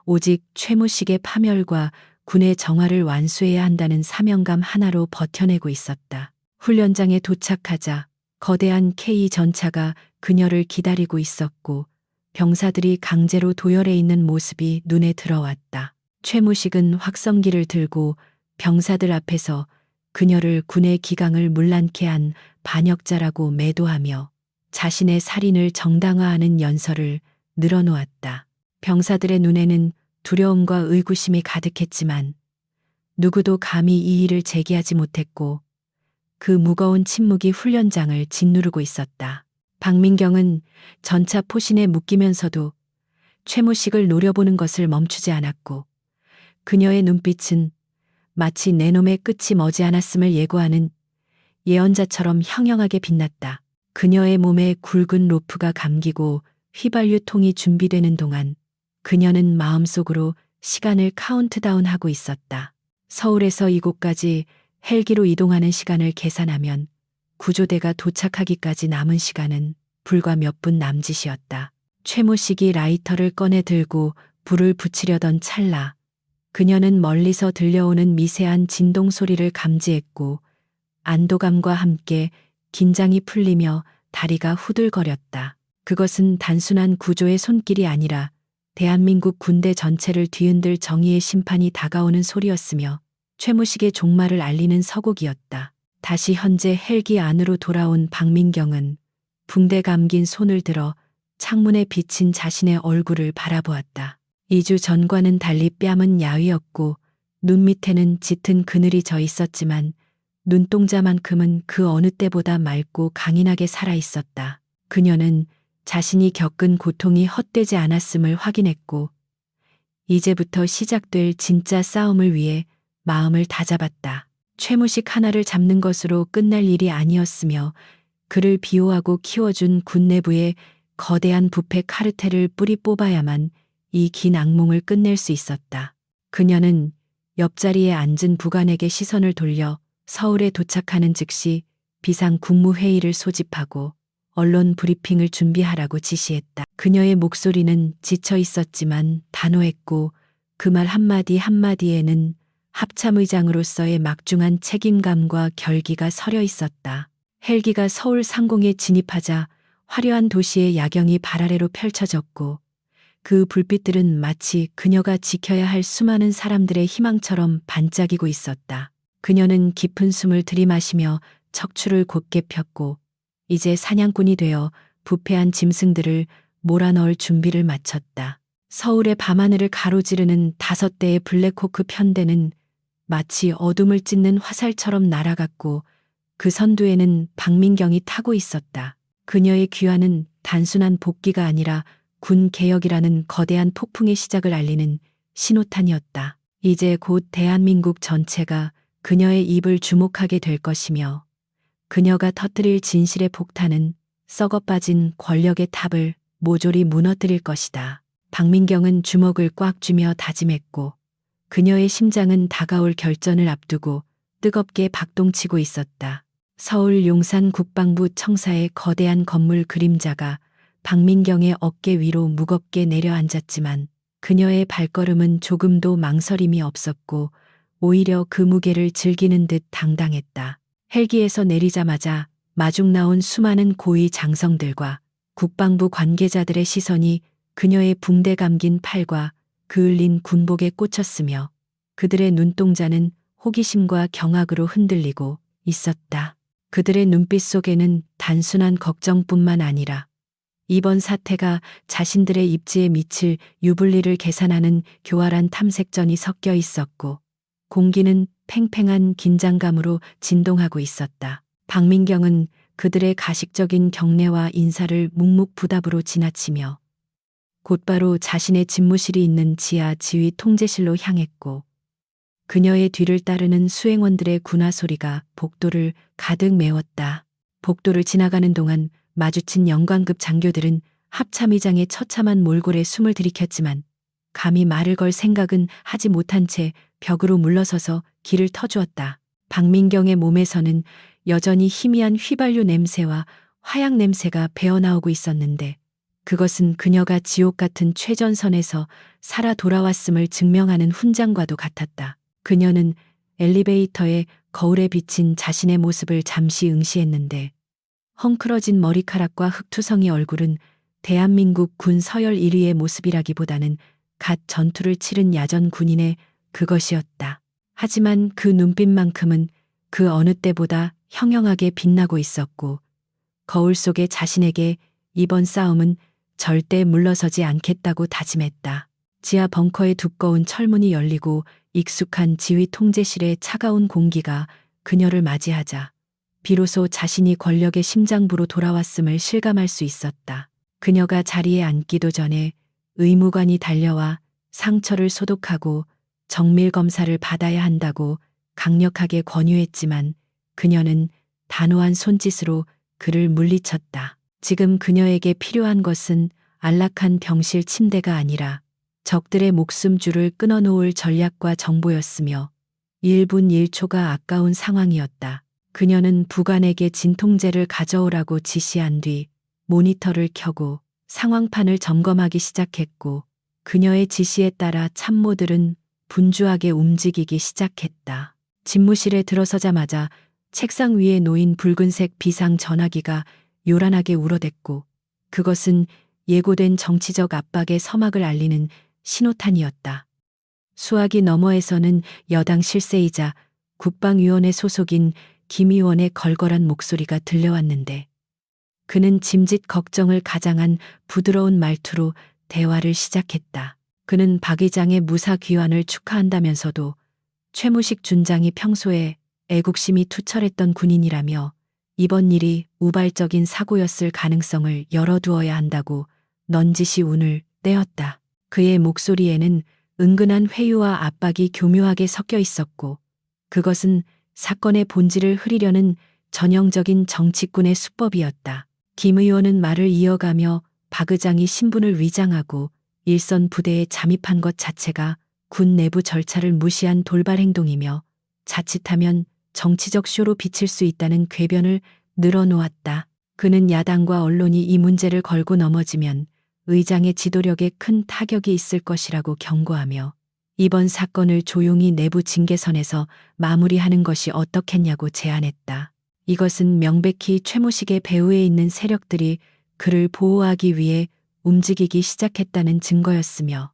오직 최무식의 파멸과 군의 정화를 완수해야 한다는 사명감 하나로 버텨내고 있었다. 훈련장에 도착하자 거대한 K 전차가 그녀를 기다리고 있었고 병사들이 강제로 도열해 있는 모습이 눈에 들어왔다. 최무식은 확성기를 들고 병사들 앞에서 그녀를 군의 기강을 문란케 한 반역자라고 매도하며 자신의 살인을 정당화하는 연설을 늘어놓았다. 병사들의 눈에는 두려움과 의구심이 가득했지만 누구도 감히 이 일을 제기하지 못했고 그 무거운 침묵이 훈련장을 짓누르고 있었다. 박민경은 전차 포신에 묶이면서도 최무식을 노려보는 것을 멈추지 않았고 그녀의 눈빛은 마치 내 놈의 끝이 머지않았음을 예고하는 예언자처럼 형형하게 빛났다. 그녀의 몸에 굵은 로프가 감기고 휘발유통이 준비되는 동안 그녀는 마음속으로 시간을 카운트다운하고 있었다. 서울에서 이곳까지 헬기로 이동하는 시간을 계산하면 구조대가 도착하기까지 남은 시간은 불과 몇 분 남짓이었다. 최무식이 라이터를 꺼내 들고 불을 붙이려던 찰나 그녀는 멀리서 들려오는 미세한 진동 소리를 감지했고 안도감과 함께 긴장이 풀리며 다리가 후들거렸다. 그것은 단순한 구조의 손길이 아니라 대한민국 군대 전체를 뒤흔들 정의의 심판이 다가오는 소리였으며 최무식의 종말을 알리는 서곡이었다. 다시 현재 헬기 안으로 돌아온 박민경은 붕대 감긴 손을 들어 창문에 비친 자신의 얼굴을 바라보았다. 2주 전과는 달리 뺨은 야위었고 눈 밑에는 짙은 그늘이 져 있었지만 눈동자만큼은 그 어느 때보다 맑고 강인하게 살아있었다. 그녀는 자신이 겪은 고통이 헛되지 않았음을 확인했고 이제부터 시작될 진짜 싸움을 위해 마음을 다잡았다. 최무식 하나를 잡는 것으로 끝날 일이 아니었으며 그를 비호하고 키워준 군 내부의 거대한 부패 카르텔을 뿌리 뽑아야만 이 긴 악몽을 끝낼 수 있었다. 그녀는 옆자리에 앉은 부관에게 시선을 돌려 서울에 도착하는 즉시 비상 국무회의를 소집하고 언론 브리핑을 준비하라고 지시했다. 그녀의 목소리는 지쳐 있었지만 단호했고 그 말 한마디 한마디에는 합참의장으로서의 막중한 책임감과 결기가 서려 있었다. 헬기가 서울 상공에 진입하자 화려한 도시의 야경이 발 아래로 펼쳐졌고 그 불빛들은 마치 그녀가 지켜야 할 수많은 사람들의 희망처럼 반짝이고 있었다. 그녀는 깊은 숨을 들이마시며 척추를 곧게 폈고 이제 사냥꾼이 되어 부패한 짐승들을 몰아넣을 준비를 마쳤다. 서울의 밤하늘을 가로지르는 5대의 블랙호크 편대는 마치 어둠을 찢는 화살처럼 날아갔고 그 선두에는 박민경이 타고 있었다. 그녀의 귀환은 단순한 복귀가 아니라 군 개혁이라는 거대한 폭풍의 시작을 알리는 신호탄이었다. 이제 곧 대한민국 전체가 그녀의 입을 주목하게 될 것이며 그녀가 터뜨릴 진실의 폭탄은 썩어빠진 권력의 탑을 모조리 무너뜨릴 것이다. 박민경은 주먹을 꽉 쥐며 다짐했고 그녀의 심장은 다가올 결전을 앞두고 뜨겁게 박동치고 있었다. 서울 용산 국방부 청사의 거대한 건물 그림자가 박민경의 어깨 위로 무겁게 내려앉았지만 그녀의 발걸음은 조금도 망설임이 없었고 오히려 그 무게를 즐기는 듯 당당했다. 헬기에서 내리자마자 마중 나온 수많은 고위 장성들과 국방부 관계자들의 시선이 그녀의 붕대 감긴 팔과 그을린 군복에 꽂혔으며 그들의 눈동자는 호기심과 경악으로 흔들리고 있었다. 그들의 눈빛 속에는 단순한 걱정뿐만 아니라 이번 사태가 자신들의 입지에 미칠 유불리를 계산하는 교활한 탐색전이 섞여 있었고 공기는 팽팽한 긴장감으로 진동하고 있었다. 박민경은 그들의 가식적인 경례와 인사를 묵묵부답으로 지나치며 곧바로 자신의 집무실이 있는 지하 지휘 통제실로 향했고 그녀의 뒤를 따르는 수행원들의 군화 소리가 복도를 가득 메웠다. 복도를 지나가는 동안 마주친 영관급 장교들은 합참의장의 처참한 몰골에 숨을 들이켰지만 감히 말을 걸 생각은 하지 못한 채 벽으로 물러서서 길을 터주었다. 박민경의 몸에서는 여전히 희미한 휘발유 냄새와 화약 냄새가 배어나오고 있었는데 그것은 그녀가 지옥 같은 최전선에서 살아 돌아왔음을 증명하는 훈장과도 같았다. 그녀는 엘리베이터의 거울에 비친 자신의 모습을 잠시 응시했는데 헝클어진 머리카락과 흑투성이 얼굴은 대한민국 군 서열 1위의 모습이라기보다는 갓 전투를 치른 야전 군인의 그것이었다. 하지만 그 눈빛만큼은 그 어느 때보다 형형하게 빛나고 있었고 거울 속에 자신에게 이번 싸움은 절대 물러서지 않겠다고 다짐했다. 지하 벙커의 두꺼운 철문이 열리고 익숙한 지휘 통제실의 차가운 공기가 그녀를 맞이하자 비로소 자신이 권력의 심장부로 돌아왔음을 실감할 수 있었다. 그녀가 자리에 앉기도 전에 의무관이 달려와 상처를 소독하고 정밀 검사를 받아야 한다고 강력하게 권유했지만 그녀는 단호한 손짓으로 그를 물리쳤다. 지금 그녀에게 필요한 것은 안락한 병실 침대가 아니라 적들의 목숨줄을 끊어놓을 전략과 정보였으며 1분 1초가 아까운 상황이었다. 그녀는 부관에게 진통제를 가져오라고 지시한 뒤 모니터를 켜고 상황판을 점검하기 시작했고 그녀의 지시에 따라 참모들은 분주하게 움직이기 시작했다. 집무실에 들어서자마자 책상 위에 놓인 붉은색 비상 전화기가 요란하게 울어댔고 그것은 예고된 정치적 압박의 서막을 알리는 신호탄이었다. 수화기 너머에서는 여당 실세이자 국방위원회 소속인 김 의원의 걸걸한 목소리가 들려왔는데 그는 짐짓 걱정을 가장한 부드러운 말투로 대화를 시작했다. 그는 박 의장의 무사 귀환을 축하한다면서도 최무식 준장이 평소에 애국심이 투철했던 군인이라며 이번 일이 우발적인 사고였을 가능성을 열어두어야 한다고 넌지시 운을 떼었다. 그의 목소리에는 은근한 회유와 압박이 교묘하게 섞여 있었고 그것은 사건의 본질을 흐리려는 전형적인 정치꾼의 수법이었다. 김 의원은 말을 이어가며 박 의장이 신분을 위장하고 일선 부대에 잠입한 것 자체가 군 내부 절차를 무시한 돌발 행동이며 자칫하면 정치적 쇼로 비칠 수 있다는 궤변을 늘어놓았다. 그는 야당과 언론이 이 문제를 걸고 넘어지면 의장의 지도력에 큰 타격이 있을 것이라고 경고하며 이번 사건을 조용히 내부 징계선에서 마무리하는 것이 어떻겠냐고 제안했다. 이것은 명백히 최무식의 배후에 있는 세력들이 그를 보호하기 위해 움직이기 시작했다는 증거였으며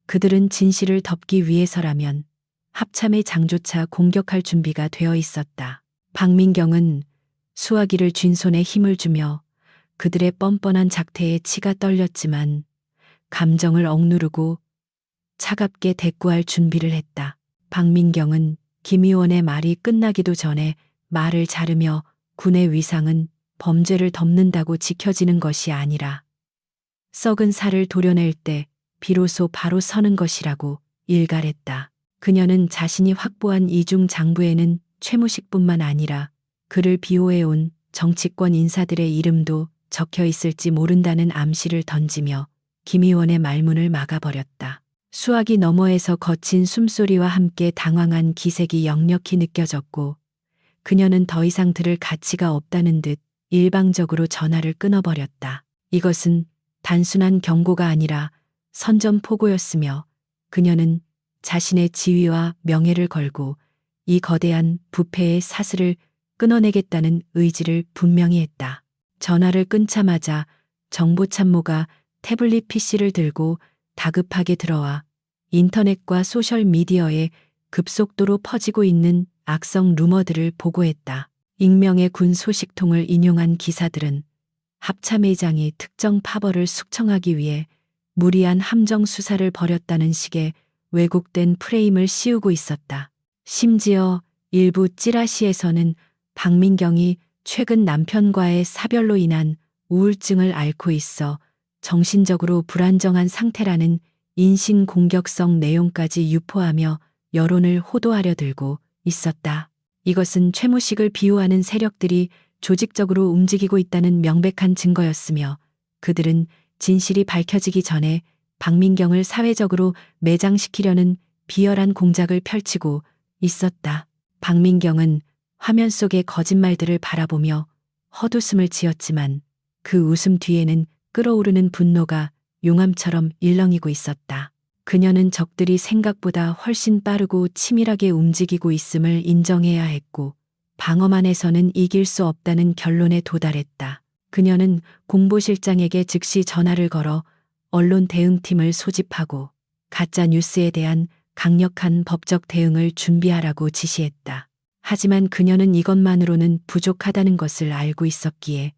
그들은 진실을 덮기 위해서라면 합참의 장조차 공격할 준비가 되어 있었다. 박민경은 수화기를 쥔 손에 힘을 주며 그들의 뻔뻔한 작태에 치가 떨렸지만 감정을 억누르고 차갑게 대꾸할 준비를 했다. 박민경은 김 의원의 말이 끝나기도 전에 말을 자르며 군의 위상은 범죄를 덮는다고 지켜지는 것이 아니라 썩은 살을 도려낼 때 비로소 바로 서는 것이라고 일갈했다. 그녀는 자신이 확보한 이중 장부에는 최무식뿐만 아니라 그를 비호해온 정치권 인사들의 이름도 적혀 있을지 모른다는 암시를 던지며 김 의원의 말문을 막아버렸다. 수화기 너머에서 거친 숨소리와 함께 당황한 기색이 역력히 느껴졌고 그녀는 더 이상 들을 가치가 없다는 듯 일방적으로 전화를 끊어버렸다. 이것은 단순한 경고가 아니라 선전포고였으며 그녀는 자신의 지위와 명예를 걸고 이 거대한 부패의 사슬을 끊어내겠다는 의지를 분명히 했다. 전화를 끊자마자 정보참모가 태블릿 PC를 들고 다급하게 들어와 인터넷과 소셜미디어에 급속도로 퍼지고 있는 악성 루머들을 보고했다. 익명의 군 소식통을 인용한 기사들은 합참의장이 특정 파벌을 숙청하기 위해 무리한 함정 수사를 벌였다는 식의 왜곡된 프레임을 씌우고 있었다. 심지어 일부 찌라시에서는 박민경이 최근 남편과의 사별로 인한 우울증을 앓고 있어 정신적으로 불안정한 상태라는 인신공격성 내용까지 유포하며 여론을 호도하려 들고 있었다. 이것은 최무식을 비호하는 세력들이 조직적으로 움직이고 있다는 명백한 증거였으며 그들은 진실이 밝혀지기 전에 박민경을 사회적으로 매장시키려는 비열한 공작을 펼치고 있었다. 박민경은 화면 속의 거짓말들을 바라보며 헛웃음을 지었지만 그 웃음 뒤에는 끓어오르는 분노가 용암처럼 일렁이고 있었다. 그녀는 적들이 생각보다 훨씬 빠르고 치밀하게 움직이고 있음을 인정해야 했고 방어만 해서는 이길 수 없다는 결론에 도달했다. 그녀는 공보실장에게 즉시 전화를 걸어 언론 대응팀을 소집하고 가짜 뉴스에 대한 강력한 법적 대응을 준비하라고 지시했다. 하지만 그녀는 이것만으로는 부족하다는 것을 알고 있었기에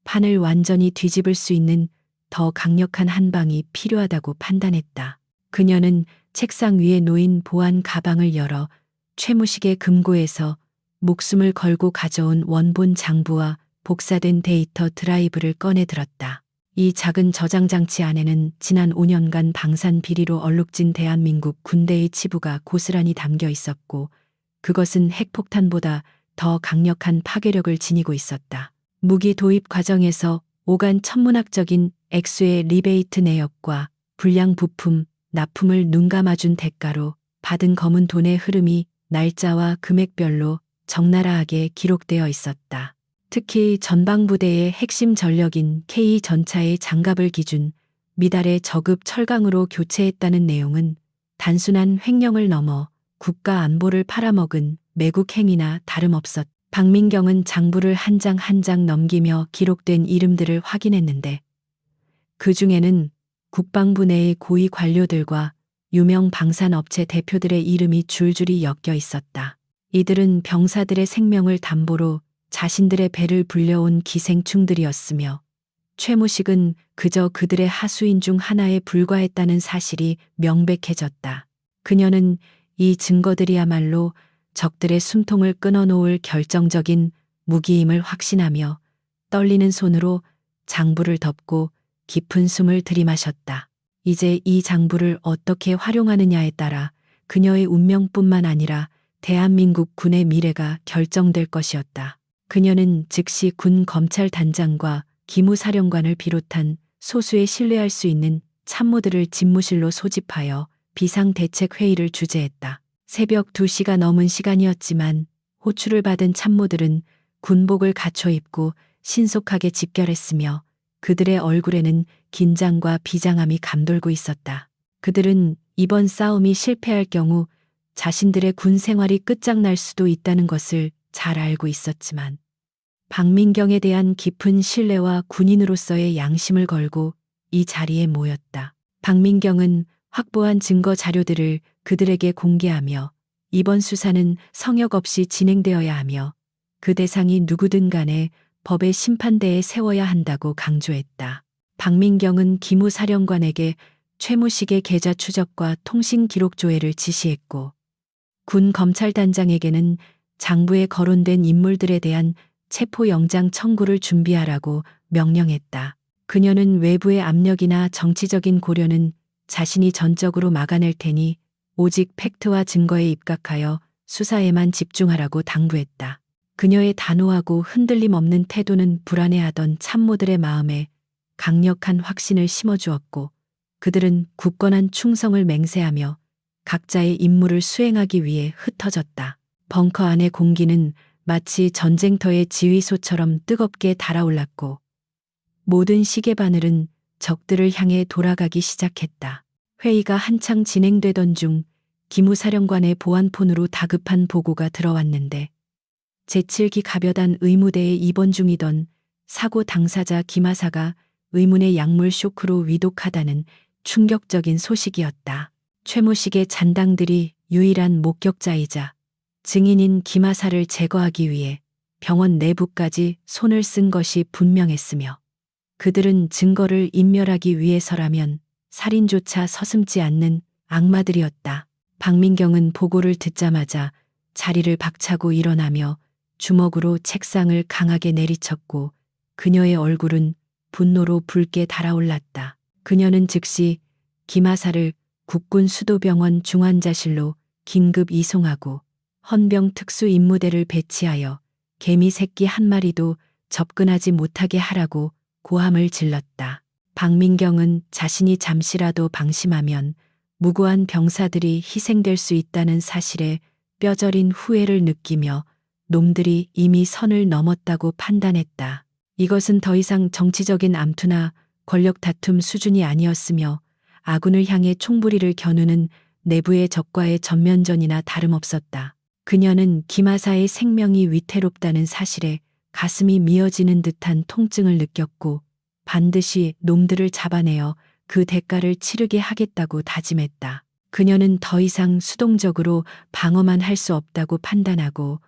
판을 완전히 뒤집을 수 있는 더 강력한 한방이 필요하다고 판단했다. 그녀는 책상 위에 놓인 보안 가방을 열어 최무식의 금고에서 목숨을 걸고 가져온 원본 장부와 복사된 데이터 드라이브를 꺼내 들었다. 이 작은 저장 장치 안에는 지난 5년간 방산 비리로 얼룩진 대한민국 군대의 치부가 고스란히 담겨 있었고 그것은 핵폭탄보다 더 강력한 파괴력을 지니고 있었다. 무기 도입 과정에서 오간 천문학적인 액수의 리베이트 내역과 불량 부품, 납품을 눈감아준 대가로 받은 검은 돈의 흐름이 날짜와 금액별로 적나라하게 기록되어 있었다. 특히 전방부대의 핵심 전력인 K전차의 장갑을 기준 미달의 저급 철강으로 교체했다는 내용은 단순한 횡령을 넘어 국가 안보를 팔아먹은 매국 행위나 다름없었다. 박민경은 장부를 한 장 한 장 넘기며 기록된 이름들을 확인했는데 그 중에는 국방부 내의 고위 관료들과 유명 방산업체 대표들의 이름이 줄줄이 엮여 있었다. 이들은 병사들의 생명을 담보로 자신들의 배를 불려온 기생충들이었으며 최무식은 그저 그들의 하수인 중 하나에 불과했다는 사실이 명백해졌다. 그녀는 이 증거들이야말로 적들의 숨통을 끊어놓을 결정적인 무기임을 확신하며 떨리는 손으로 장부를 덮고 깊은 숨을 들이마셨다. 이제 이 장부를 어떻게 활용하느냐에 따라 그녀의 운명뿐만 아니라 대한민국 군의 미래가 결정될 것이었다. 그녀는 즉시 군 검찰단장과 기무사령관을 비롯한 소수의 신뢰할 수 있는 참모들을 집무실로 소집하여 비상대책회의를 주재했다. 새벽 2시가 넘은 시간이었지만 호출을 받은 참모들은 군복을 갖춰 입고 신속하게 집결했으며 그들의 얼굴에는 긴장과 비장함이 감돌고 있었다. 그들은 이번 싸움이 실패할 경우 자신들의 군 생활이 끝장날 수도 있다는 것을 잘 알고 있었지만 박민경에 대한 깊은 신뢰와 군인으로서의 양심을 걸고 이 자리에 모였다. 박민경은 확보한 증거 자료들을 그들에게 공개하며 이번 수사는 성역 없이 진행되어야 하며 그 대상이 누구든 간에 법의 심판대에 세워야 한다고 강조했다. 박민경은 기무사령관에게 최무식의 계좌 추적과 통신 기록 조회를 지시했고 군 검찰단장에게는 장부에 거론된 인물들에 대한 체포영장 청구를 준비하라고 명령했다. 그녀는 외부의 압력이나 정치적인 고려는 자신이 전적으로 막아낼 테니 오직 팩트와 증거에 입각하여 수사에만 집중하라고 당부했다. 그녀의 단호하고 흔들림 없는 태도는 불안해하던 참모들의 마음에 강력한 확신을 심어주었고 그들은 굳건한 충성을 맹세하며 각자의 임무를 수행하기 위해 흩어졌다. 벙커 안의 공기는 마치 전쟁터의 지휘소처럼 뜨겁게 달아올랐고 모든 시계바늘은 적들을 향해 돌아가기 시작했다. 회의가 한창 진행되던 중 기무사령관의 보안폰으로 다급한 보고가 들어왔는데 제7기 가벼단 의무대에 입원 중이던 사고 당사자 김하사가 의문의 약물 쇼크로 위독하다는 충격적인 소식이었다. 최무식의 잔당들이 유일한 목격자이자 증인인 김하사를 제거하기 위해 병원 내부까지 손을 쓴 것이 분명했으며 그들은 증거를 인멸하기 위해서라면 살인조차 서슴지 않는 악마들이었다. 박민경은 보고를 듣자마자 자리를 박차고 일어나며 주먹으로 책상을 강하게 내리쳤고 그녀의 얼굴은 분노로 붉게 달아올랐다. 그녀는 즉시 김하사를 국군 수도병원 중환자실로 긴급 이송하고 헌병 특수임무대를 배치하여 개미 새끼 한 마리도 접근하지 못하게 하라고 고함을 질렀다. 박민경은 자신이 잠시라도 방심하면 무고한 병사들이 희생될 수 있다는 사실에 뼈저린 후회를 느끼며 놈들이 이미 선을 넘었다고 판단했다. 이것은 더 이상 정치적인 암투나 권력 다툼 수준이 아니었으며 아군을 향해 총부리를 겨누는 내부의 적과의 전면전이나 다름없었다. 그녀는 김하사의 생명이 위태롭다는 사실에 가슴이 미어지는 듯한 통증을 느꼈고 반드시 놈들을 잡아내어 그 대가를 치르게 하겠다고 다짐했다. 그녀는 더 이상 수동적으로 방어만 할 수 없다고 판단하고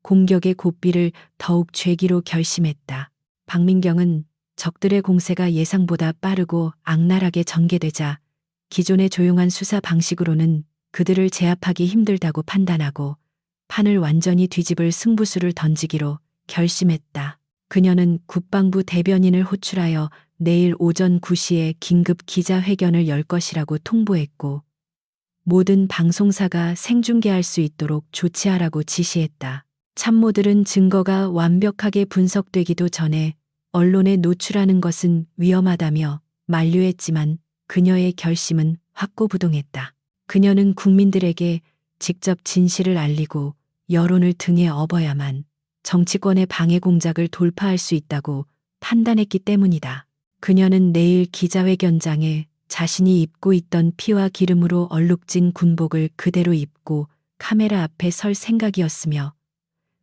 공격의 고삐를 더욱 죄기로 결심했다. 박민경은 적들의 공세가 예상보다 빠르고 악랄하게 전개되자 기존의 조용한 수사 방식으로는 그들을 제압하기 힘들다고 판단하고 판을 완전히 뒤집을 승부수를 던지기로 결심했다. 그녀는 국방부 대변인을 호출하여 내일 오전 9시에 긴급 기자회견을 열 것이라고 통보했고 모든 방송사가 생중계할 수 있도록 조치하라고 지시했다. 참모들은 증거가 완벽하게 분석되기도 전에 언론에 노출하는 것은 위험하다며 만류했지만 그녀의 결심은 확고부동했다. 그녀는 국민들에게 직접 진실을 알리고 여론을 등에 업어야만 정치권의 방해 공작을 돌파할 수 있다고 판단했기 때문이다. 그녀는 내일 기자회견장에 자신이 입고 있던 피와 기름으로 얼룩진 군복을 그대로 입고 카메라 앞에 설 생각이었으며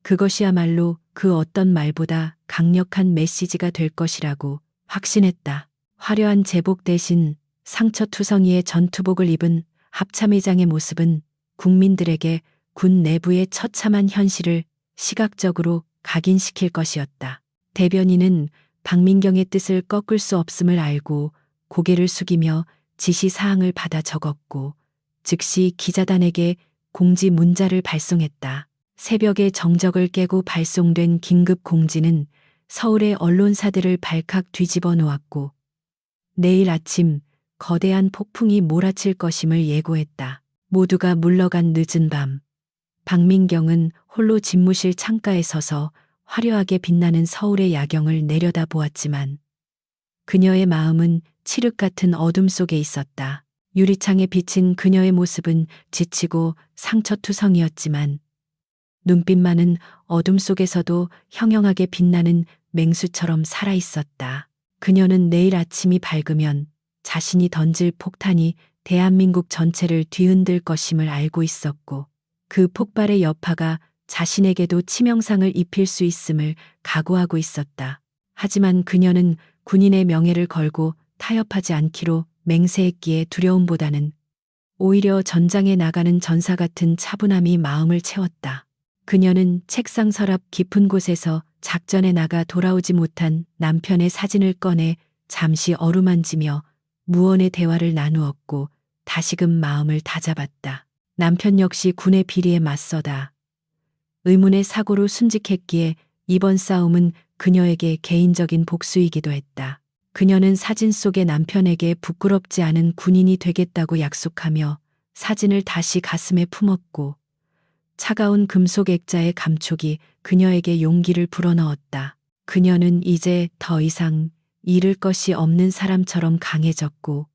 그것이야말로 그 어떤 말보다 강력한 메시지가 될 것이라고 확신했다. 화려한 제복 대신 상처투성이의 전투복을 입은 합참의장의 모습은 국민들에게 군 내부의 처참한 현실을 시각적으로 각인시킬 것이었다. 대변인은 박민경의 뜻을 꺾을 수 없음을 알고 고개를 숙이며 지시사항을 받아 적었고 즉시 기자단에게 공지 문자를 발송했다. 새벽의 정적을 깨고 발송된 긴급 공지는 서울의 언론사들을 발칵 뒤집어 놓았고 내일 아침 거대한 폭풍이 몰아칠 것임을 예고했다. 모두가 물러간 늦은 밤 박민경은 홀로 집무실 창가에 서서 화려하게 빛나는 서울의 야경을 내려다보았지만 그녀의 마음은 칠흑 같은 어둠 속에 있었다. 유리창에 비친 그녀의 모습은 지치고 상처투성이었지만 눈빛만은 어둠 속에서도 형형하게 빛나는 맹수처럼 살아있었다. 그녀는 내일 아침이 밝으면 자신이 던질 폭탄이 대한민국 전체를 뒤흔들 것임을 알고 있었고 그 폭발의 여파가 자신에게도 치명상을 입힐 수 있음을 각오하고 있었다. 하지만 그녀는 군인의 명예를 걸고 타협하지 않기로 맹세했기에 두려움보다는 오히려 전장에 나가는 전사 같은 차분함이 마음을 채웠다. 그녀는 책상 서랍 깊은 곳에서 작전에 나가 돌아오지 못한 남편의 사진을 꺼내 잠시 어루만지며 무언의 대화를 나누었고 다시금 마음을 다잡았다. 남편 역시 군의 비리에 맞서다 의문의 사고로 순직했기에 이번 싸움은 그녀에게 개인적인 복수이기도 했다. 그녀는 사진 속의 남편에게 부끄럽지 않은 군인이 되겠다고 약속하며 사진을 다시 가슴에 품었고 차가운 금속 액자의 감촉이 그녀에게 용기를 불어넣었다. 그녀는 이제 더 이상 잃을 것이 없는 사람처럼 강해졌고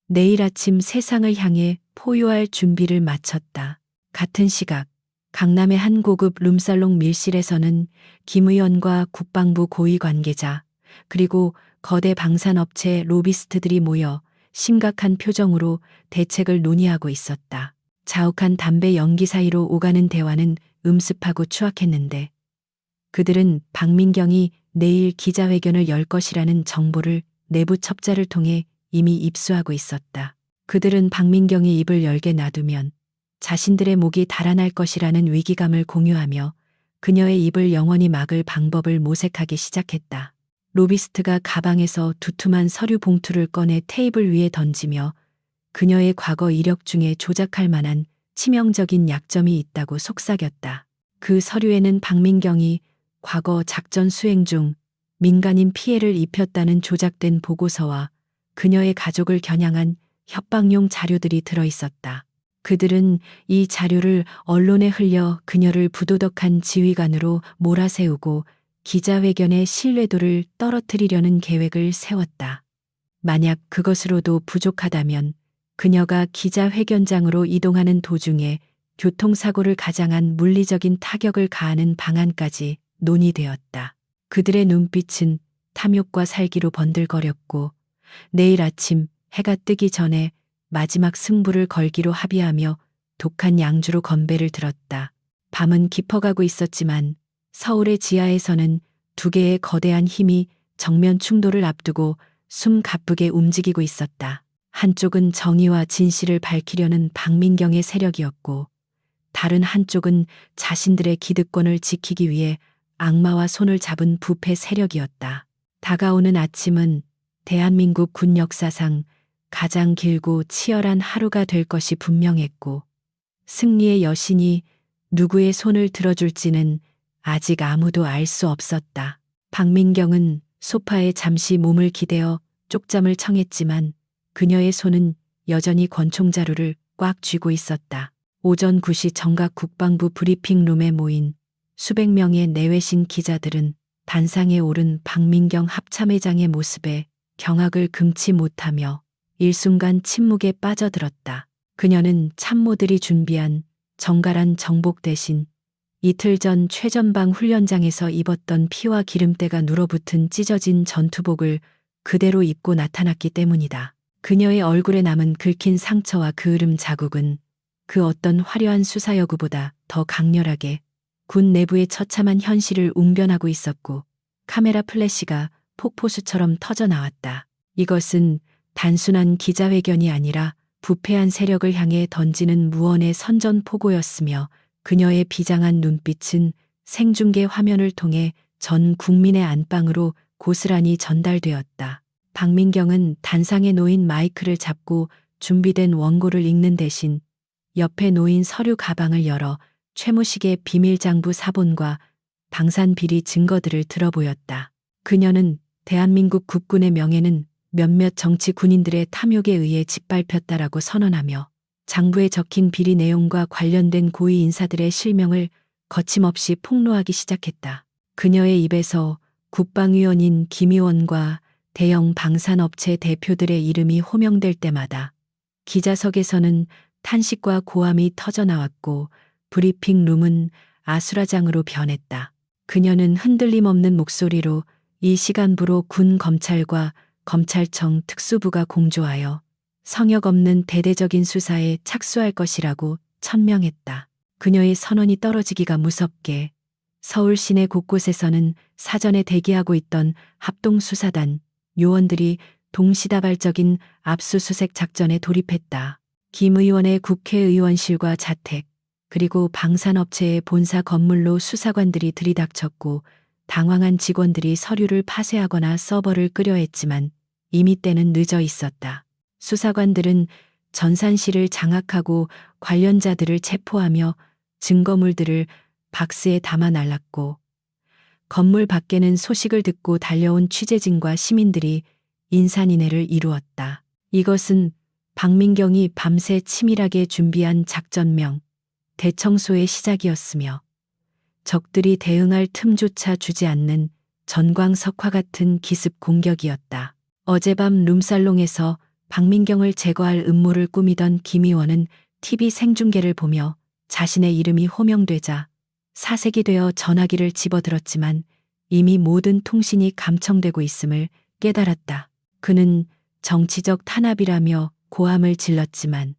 내일 아침 세상을 향해 포효할 준비를 마쳤다. 같은 시각 강남의 한 고급 룸살롱 밀실에서는 김 의원과 국방부 고위 관계자 그리고 거대 방산업체 로비스트들이 모여 심각한 표정으로 대책을 논의하고 있었다. 자욱한 담배 연기 사이로 오가는 대화는 음습하고 추악했는데 그들은 박민경이 내일 기자회견을 열 것이라는 정보를 내부 첩자를 통해 이미 입수하고 있었다. 그들은 박민경이 입을 열게 놔두면 자신들의 목이 달아날 것이라는 위기감을 공유하며 그녀의 입을 영원히 막을 방법을 모색하기 시작했다. 로비스트가 가방에서 두툼한 서류 봉투를 꺼내 테이블 위에 던지며 그녀의 과거 이력 중에 조작할 만한 치명적인 약점이 있다고 속삭였다. 그 서류에는 박민경이 과거 작전 수행 중 민간인 피해를 입혔다는 조작된 보고서와 그녀의 가족을 겨냥한 협박용 자료들이 들어 있었다. 그들은 이 자료를 언론에 흘려 그녀를 부도덕한 지휘관으로 몰아세우고 기자회견의 신뢰도를 떨어뜨리려는 계획을 세웠다. 만약 그것으로도 부족하다면 그녀가 기자회견장으로 이동하는 도중에 교통사고를 가장한 물리적인 타격을 가하는 방안까지 논의되었다. 그들의 눈빛은 탐욕과 살기로 번들거렸고 내일 아침 해가 뜨기 전에 마지막 승부를 걸기로 합의하며 독한 양주로 건배를 들었다. 밤은 깊어가고 있었지만 서울의 지하에서는 두 개의 거대한 힘이 정면 충돌을 앞두고 숨가쁘게 움직이고 있었다. 한쪽은 정의와 진실을 밝히려는 박민경의 세력이었고 다른 한쪽은 자신들의 기득권을 지키기 위해 악마와 손을 잡은 부패 세력이었다. 다가오는 아침은 대한민국 군 역사상 가장 길고 치열한 하루가 될 것이 분명했고 승리의 여신이 누구의 손을 들어줄지는 아직 아무도 알 수 없었다. 박민경은 소파에 잠시 몸을 기대어 쪽잠을 청했지만 그녀의 손은 여전히 권총자루를 꽉 쥐고 있었다. 오전 9시 정각 국방부 브리핑룸에 모인 수백 명의 내외신 기자들은 단상에 오른 박민경 합참의장의 모습에 경악을 금치 못하며 일순간 침묵에 빠져들었다. 그녀는 참모들이 준비한 정갈한 정복 대신 이틀 전 최전방 훈련장에서 입었던 피와 기름때가 눌어붙은 찢어진 전투복을 그대로 입고 나타났기 때문이다. 그녀의 얼굴에 남은 긁힌 상처와 그을음 자국은 그 어떤 화려한 수사여구보다 더 강렬하게 군 내부의 처참한 현실을 웅변하고 있었고 카메라 플래시가 폭포수처럼 터져나왔다. 이것은 단순한 기자회견이 아니라 부패한 세력을 향해 던지는 무언의 선전포고였으며 그녀의 비장한 눈빛은 생중계 화면을 통해 전 국민의 안방으로 고스란히 전달되었다. 박민경은 단상에 놓인 마이크를 잡고 준비된 원고를 읽는 대신 옆에 놓인 서류 가방을 열어 최무식의 비밀장부 사본과 방산비리 증거들을 들어보였다. 그녀는 대한민국 국군의 명예는 몇몇 정치 군인들의 탐욕에 의해 짓밟혔다라고 선언하며 장부에 적힌 비리 내용과 관련된 고위 인사들의 실명을 거침없이 폭로하기 시작했다. 그녀의 입에서 국방위원인 김 의원과 대형 방산업체 대표들의 이름이 호명될 때마다 기자석에서는 탄식과 고함이 터져나왔고 브리핑룸은 아수라장으로 변했다. 그녀는 흔들림 없는 목소리로 이 시간부로 군 검찰과 검찰청 특수부가 공조하여 성역 없는 대대적인 수사에 착수할 것이라고 천명했다. 그녀의 선언이 떨어지기가 무섭게 서울 시내 곳곳에서는 사전에 대기하고 있던 합동수사단 요원들이 동시다발적인 압수수색 작전에 돌입했다. 김 의원의 국회의원실과 자택, 그리고 방산업체의 본사 건물로 수사관들이 들이닥쳤고 당황한 직원들이 서류를 파쇄하거나 서버를 끄려 했지만 이미 때는 늦어 있었다. 수사관들은 전산실을 장악하고 관련자들을 체포하며 증거물들을 박스에 담아 날랐고 건물 밖에는 소식을 듣고 달려온 취재진과 시민들이 인산인해를 이루었다. 이것은 박민경이 밤새 치밀하게 준비한 작전명, 대청소의 시작이었으며 적들이 대응할 틈조차 주지 않는 전광석화 같은 기습 공격이었다. 어젯밤 룸살롱에서 박민경을 제거할 음모를 꾸미던 김의원은 TV 생중계를 보며 자신의 이름이 호명되자 사색이 되어 전화기를 집어들었지만 이미 모든 통신이 감청되고 있음을 깨달았다. 그는 정치적 탄압이라며 고함을 질렀지만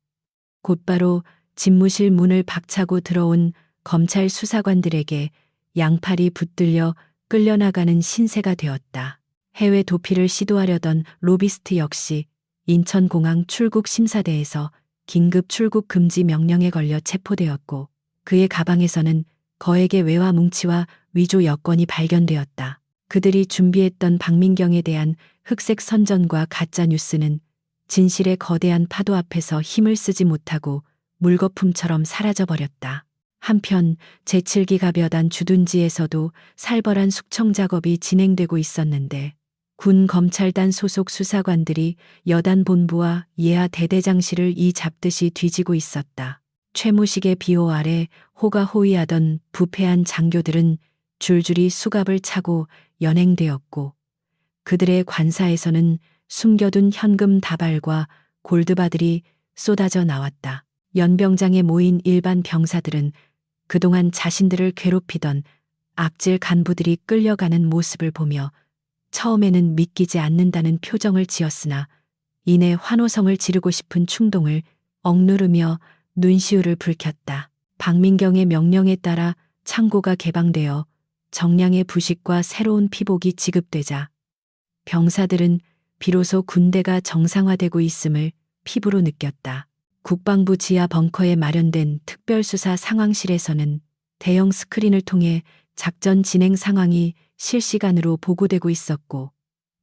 곧바로 집무실 문을 박차고 들어온 검찰 수사관들에게 양팔이 붙들려 끌려나가는 신세가 되었다. 해외 도피를 시도하려던 로비스트 역시 인천공항 출국 심사대에서 긴급 출국 금지 명령에 걸려 체포되었고 그의 가방에서는 거액의 외화 뭉치와 위조 여권이 발견되었다. 그들이 준비했던 박민경에 대한 흑색 선전과 가짜 뉴스는 진실의 거대한 파도 앞에서 힘을 쓰지 못하고 물거품처럼 사라져버렸다. 한편 제7기 가벼단 주둔지에서도 살벌한 숙청 작업이 진행되고 있었는데 군 검찰단 소속 수사관들이 여단 본부와 예하 대대장실을 이 잡듯이 뒤지고 있었다. 최무식의 비호 아래 호가호위하던 부패한 장교들은 줄줄이 수갑을 차고 연행되었고 그들의 관사에서는 숨겨둔 현금 다발과 골드바들이 쏟아져 나왔다. 연병장에 모인 일반 병사들은 그동안 자신들을 괴롭히던 악질 간부들이 끌려가는 모습을 보며 처음에는 믿기지 않는다는 표정을 지었으나 이내 환호성을 지르고 싶은 충동을 억누르며 눈시울을 붉혔다. 박민경의 명령에 따라 창고가 개방되어 정량의 부식과 새로운 피복이 지급되자 병사들은 비로소 군대가 정상화되고 있음을 피부로 느꼈다. 국방부 지하 벙커에 마련된 특별수사 상황실에서는 대형 스크린을 통해 작전 진행 상황이 실시간으로 보고되고 있었고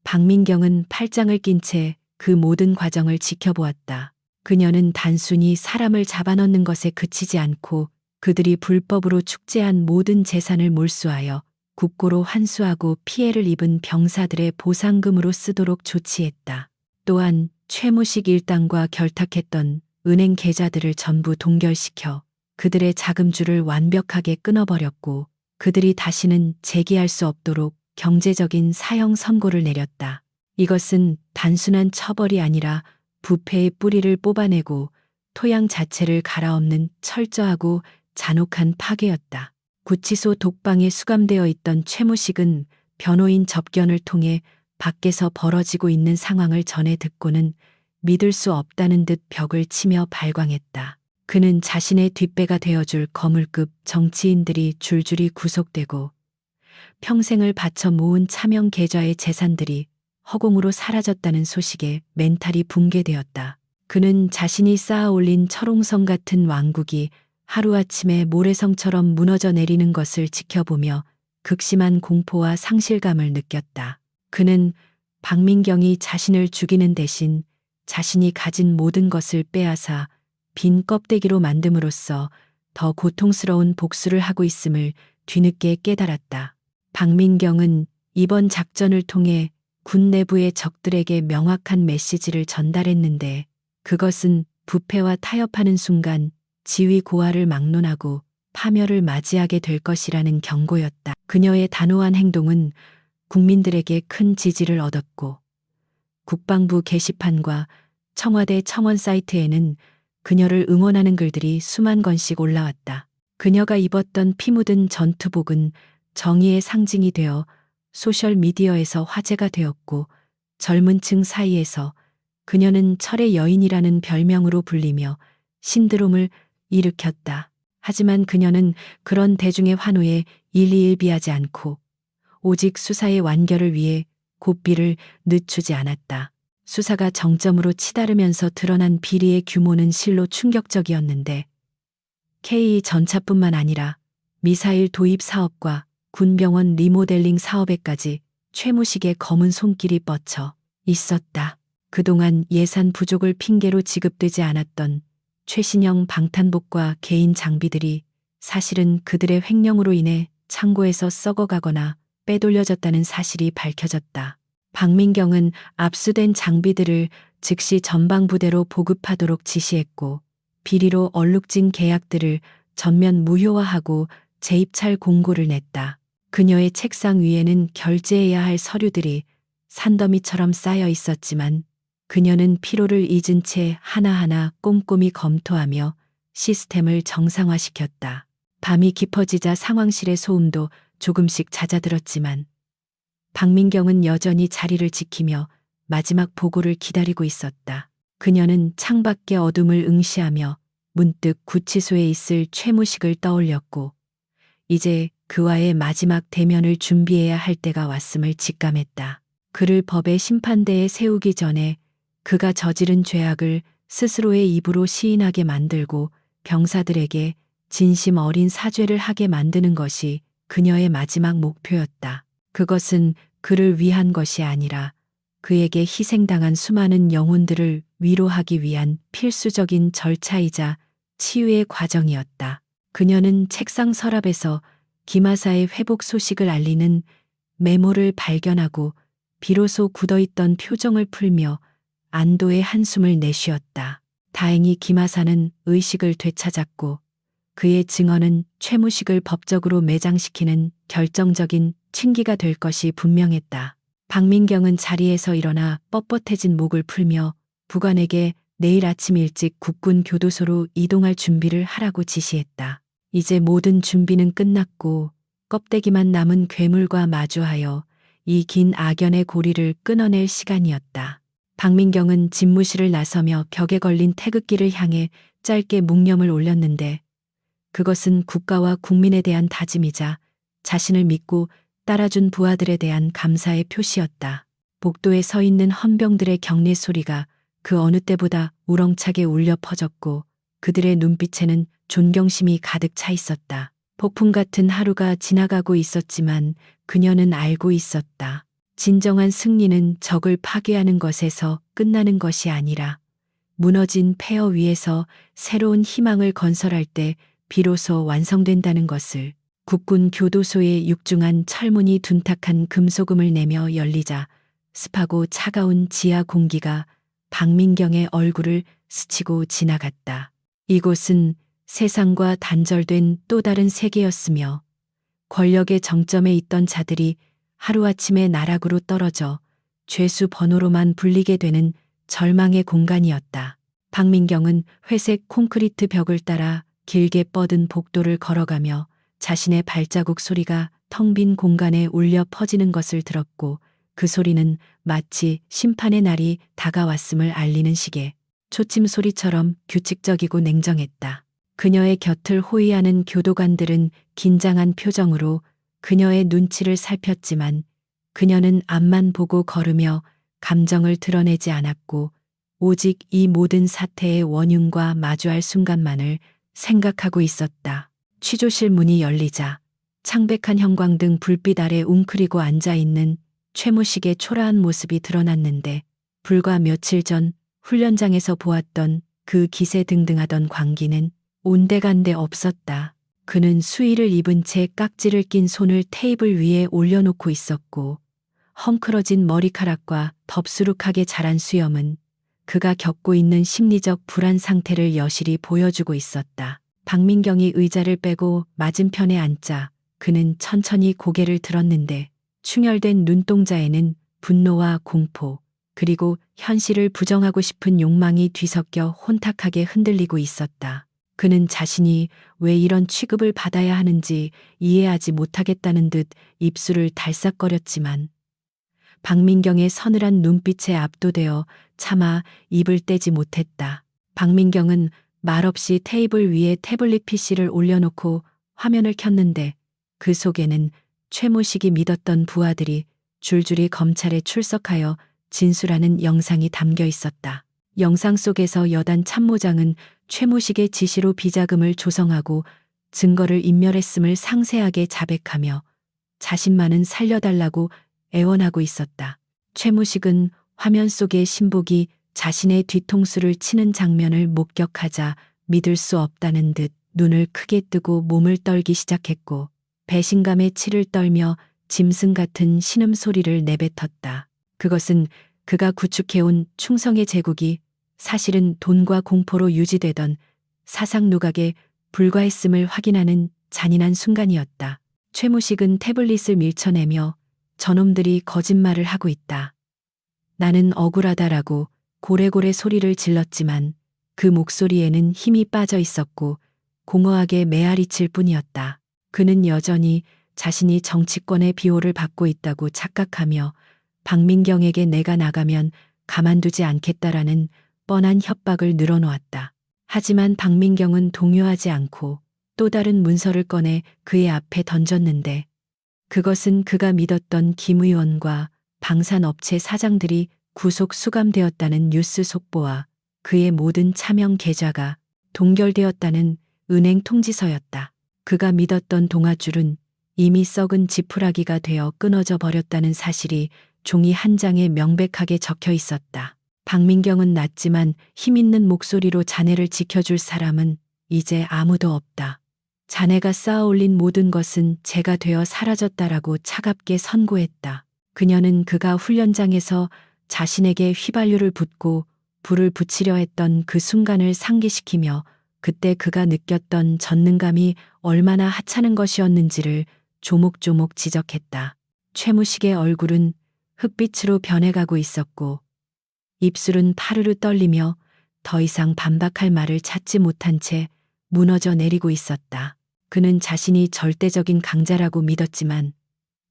박민경은 팔짱을 낀 채 그 모든 과정을 지켜보았다. 그녀는 단순히 사람을 잡아넣는 것에 그치지 않고 그들이 불법으로 축제한 모든 재산을 몰수하여 국고로 환수하고 피해를 입은 병사들의 보상금으로 쓰도록 조치했다. 또한 최무식 일당과 결탁했던 은행 계좌들을 전부 동결시켜 그들의 자금줄을 완벽하게 끊어버렸고 그들이 다시는 재기할 수 없도록 경제적인 사형 선고를 내렸다. 이것은 단순한 처벌이 아니라 부패의 뿌리를 뽑아내고 토양 자체를 갈아엎는 철저하고 잔혹한 파괴였다. 구치소 독방에 수감되어 있던 최무식은 변호인 접견을 통해 밖에서 벌어지고 있는 상황을 전해 듣고는 믿을 수 없다는 듯 벽을 치며 발광했다. 그는 자신의 뒷배가 되어줄 거물급 정치인들이 줄줄이 구속되고 평생을 바쳐 모은 차명 계좌의 재산들이 허공으로 사라졌다는 소식에 멘탈이 붕괴되었다. 그는 자신이 쌓아 올린 철옹성 같은 왕국이 하루아침에 모래성처럼 무너져 내리는 것을 지켜보며 극심한 공포와 상실감을 느꼈다. 그는 박민경이 자신을 죽이는 대신 자신이 가진 모든 것을 빼앗아 빈 껍데기로 만듦으로써 더 고통스러운 복수를 하고 있음을 뒤늦게 깨달았다. 박민경은 이번 작전을 통해 군 내부의 적들에게 명확한 메시지를 전달했는데 그것은 부패와 타협하는 순간 지위 고하를 막론하고 파멸을 맞이하게 될 것이라는 경고였다. 그녀의 단호한 행동은 국민들에게 큰 지지를 얻었고 국방부 게시판과 청와대 청원 사이트에는 그녀를 응원하는 글들이 수만 건씩 올라왔다. 그녀가 입었던 피 묻은 전투복은 정의의 상징이 되어 소셜미디어에서 화제가 되었고 젊은 층 사이에서 그녀는 철의 여인이라는 별명으로 불리며 신드롬을 일으켰다. 하지만 그녀는 그런 대중의 환호에 일희일비하지 않고 오직 수사의 완결을 위해 고삐를 늦추지 않았다. 수사가 정점으로 치달으면서 드러난 비리의 규모는 실로 충격적이었는데 K 전차뿐만 아니라 미사일 도입 사업과 군병원 리모델링 사업에까지 최무식의 검은 손길이 뻗쳐 있었다. 그동안 예산 부족을 핑계로 지급되지 않았던 최신형 방탄복과 개인 장비들이 사실은 그들의 횡령으로 인해 창고에서 썩어가거나 빼돌려졌다는 사실이 밝혀졌다. 박민경은 압수된 장비들을 즉시 전방부대로 보급하도록 지시했고 비리로 얼룩진 계약들을 전면 무효화하고 재입찰 공고를 냈다. 그녀의 책상 위에는 결제해야 할 서류들이 산더미처럼 쌓여 있었지만 그녀는 피로를 잊은 채 하나하나 꼼꼼히 검토하며 시스템을 정상화시켰다. 밤이 깊어지자 상황실의 소음도 조금씩 잦아들었지만 박민경은 여전히 자리를 지키며 마지막 보고를 기다리고 있었다. 그녀는 창밖의 어둠을 응시하며 문득 구치소에 있을 최무식을 떠올렸고 이제 그와의 마지막 대면을 준비해야 할 때가 왔음을 직감했다. 그를 법의 심판대에 세우기 전에 그가 저지른 죄악을 스스로의 입으로 시인하게 만들고 병사들에게 진심 어린 사죄를 하게 만드는 것이 그녀의 마지막 목표였다. 그것은 그를 위한 것이 아니라 그에게 희생당한 수많은 영혼들을 위로하기 위한 필수적인 절차이자 치유의 과정이었다. 그녀는 책상 서랍에서 김하사의 회복 소식을 알리는 메모를 발견하고 비로소 굳어있던 표정을 풀며 안도의 한숨을 내쉬었다. 다행히 김하사는 의식을 되찾았고 그의 증언은 최무식을 법적으로 매장시키는 결정적인 층기가 될 것이 분명했다. 박민경은 자리에서 일어나 뻣뻣해진 목을 풀며 부관에게 내일 아침 일찍 국군 교도소로 이동할 준비를 하라고 지시했다. 이제 모든 준비는 끝났고 껍데기만 남은 괴물과 마주하여 이 긴 악연의 고리를 끊어낼 시간이었다. 박민경은 집무실을 나서며 벽에 걸린 태극기를 향해 짧게 묵념을 올렸는데 그것은 국가와 국민에 대한 다짐이자 자신을 믿고 따라준 부하들에 대한 감사의 표시였다. 복도에 서 있는 헌병들의 격려 소리가 그 어느 때보다 우렁차게 울려 퍼졌고 그들의 눈빛에는 존경심이 가득 차 있었다. 폭풍 같은 하루가 지나가고 있었지만 그녀는 알고 있었다. 진정한 승리는 적을 파괴하는 것에서 끝나는 것이 아니라 무너진 폐허 위에서 새로운 희망을 건설할 때 비로소 완성된다는 것을. 국군 교도소의 육중한 철문이 둔탁한 금소금을 내며 열리자 습하고 차가운 지하 공기가 박민경의 얼굴을 스치고 지나갔다. 이곳은 세상과 단절된 또 다른 세계였으며 권력의 정점에 있던 자들이 하루아침에 나락으로 떨어져 죄수 번호로만 불리게 되는 절망의 공간이었다. 박민경은 회색 콘크리트 벽을 따라 길게 뻗은 복도를 걸어가며 자신의 발자국 소리가 텅 빈 공간에 울려 퍼지는 것을 들었고 그 소리는 마치 심판의 날이 다가왔음을 알리는 식의 초침 소리처럼 규칙적이고 냉정했다. 그녀의 곁을 호위하는 교도관들은 긴장한 표정으로 그녀의 눈치를 살폈지만 그녀는 앞만 보고 걸으며 감정을 드러내지 않았고 오직 이 모든 사태의 원흉과 마주할 순간만을 생각하고 있었다. 취조실 문이 열리자 창백한 형광등 불빛 아래 웅크리고 앉아있는 최무식의 초라한 모습이 드러났는데 불과 며칠 전 훈련장에서 보았던 그 기세등등하던 광기는 온데간데 없었다. 그는 수의를 입은 채 깍지를 낀 손을 테이블 위에 올려놓고 있었고 헝클어진 머리카락과 덥수룩하게 자란 수염은 그가 겪고 있는 심리적 불안 상태를 여실히 보여주고 있었다. 박민경이 의자를 빼고 맞은편에 앉자 그는 천천히 고개를 들었는데 충혈된 눈동자에는 분노와 공포 그리고 현실을 부정하고 싶은 욕망이 뒤섞여 혼탁하게 흔들리고 있었다. 그는 자신이 왜 이런 취급을 받아야 하는지 이해하지 못하겠다는 듯 입술을 달싹거렸지만 박민경의 서늘한 눈빛에 압도되어 차마 입을 떼지 못했다. 박민경은 말없이 테이블 위에 태블릿 PC를 올려놓고 화면을 켰는데 그 속에는 최무식이 믿었던 부하들이 줄줄이 검찰에 출석하여 진술하는 영상이 담겨 있었다. 영상 속에서 여단 참모장은 최무식의 지시로 비자금을 조성하고 증거를 인멸했음을 상세하게 자백하며 자신만은 살려달라고 애원하고 있었다. 최무식은 화면 속의 신복이 자신의 뒤통수를 치는 장면을 목격하자 믿을 수 없다는 듯 눈을 크게 뜨고 몸을 떨기 시작했고 배신감에 치를 떨며 짐승 같은 신음소리를 내뱉었다. 그것은 그가 구축해온 충성의 제국이 사실은 돈과 공포로 유지되던 사상 누각에 불과했음을 확인하는 잔인한 순간이었다. 최무식은 태블릿을 밀쳐내며 저놈들이 거짓말을 하고 있다. 나는 억울하다라고 고래고래 소리를 질렀지만 그 목소리에는 힘이 빠져 있었고 공허하게 메아리칠 뿐이었다. 그는 여전히 자신이 정치권의 비호를 받고 있다고 착각하며 박민경에게 내가 나가면 가만두지 않겠다라는 뻔한 협박을 늘어놓았다. 하지만 박민경은 동요하지 않고 또 다른 문서를 꺼내 그의 앞에 던졌는데 그것은 그가 믿었던 김 의원과 방산업체 사장들이 구속 수감되었다는 뉴스 속보와 그의 모든 차명 계좌가 동결되었다는 은행 통지서였다. 그가 믿었던 동아줄은 이미 썩은 지푸라기가 되어 끊어져 버렸다는 사실이 종이 한 장에 명백하게 적혀 있었다. 박민경은 낮지만 힘있는 목소리로 자네를 지켜줄 사람은 이제 아무도 없다. 자네가 쌓아올린 모든 것은 재가 되어 사라졌다라고 차갑게 선고했다. 그녀는 그가 훈련장에서 자신에게 휘발유를 붓고 불을 붙이려 했던 그 순간을 상기시키며 그때 그가 느꼈던 전능감이 얼마나 하찮은 것이었는지를 조목조목 지적했다. 최무식의 얼굴은 흑빛으로 변해가고 있었고 입술은 파르르 떨리며 더 이상 반박할 말을 찾지 못한 채 무너져 내리고 있었다. 그는 자신이 절대적인 강자라고 믿었지만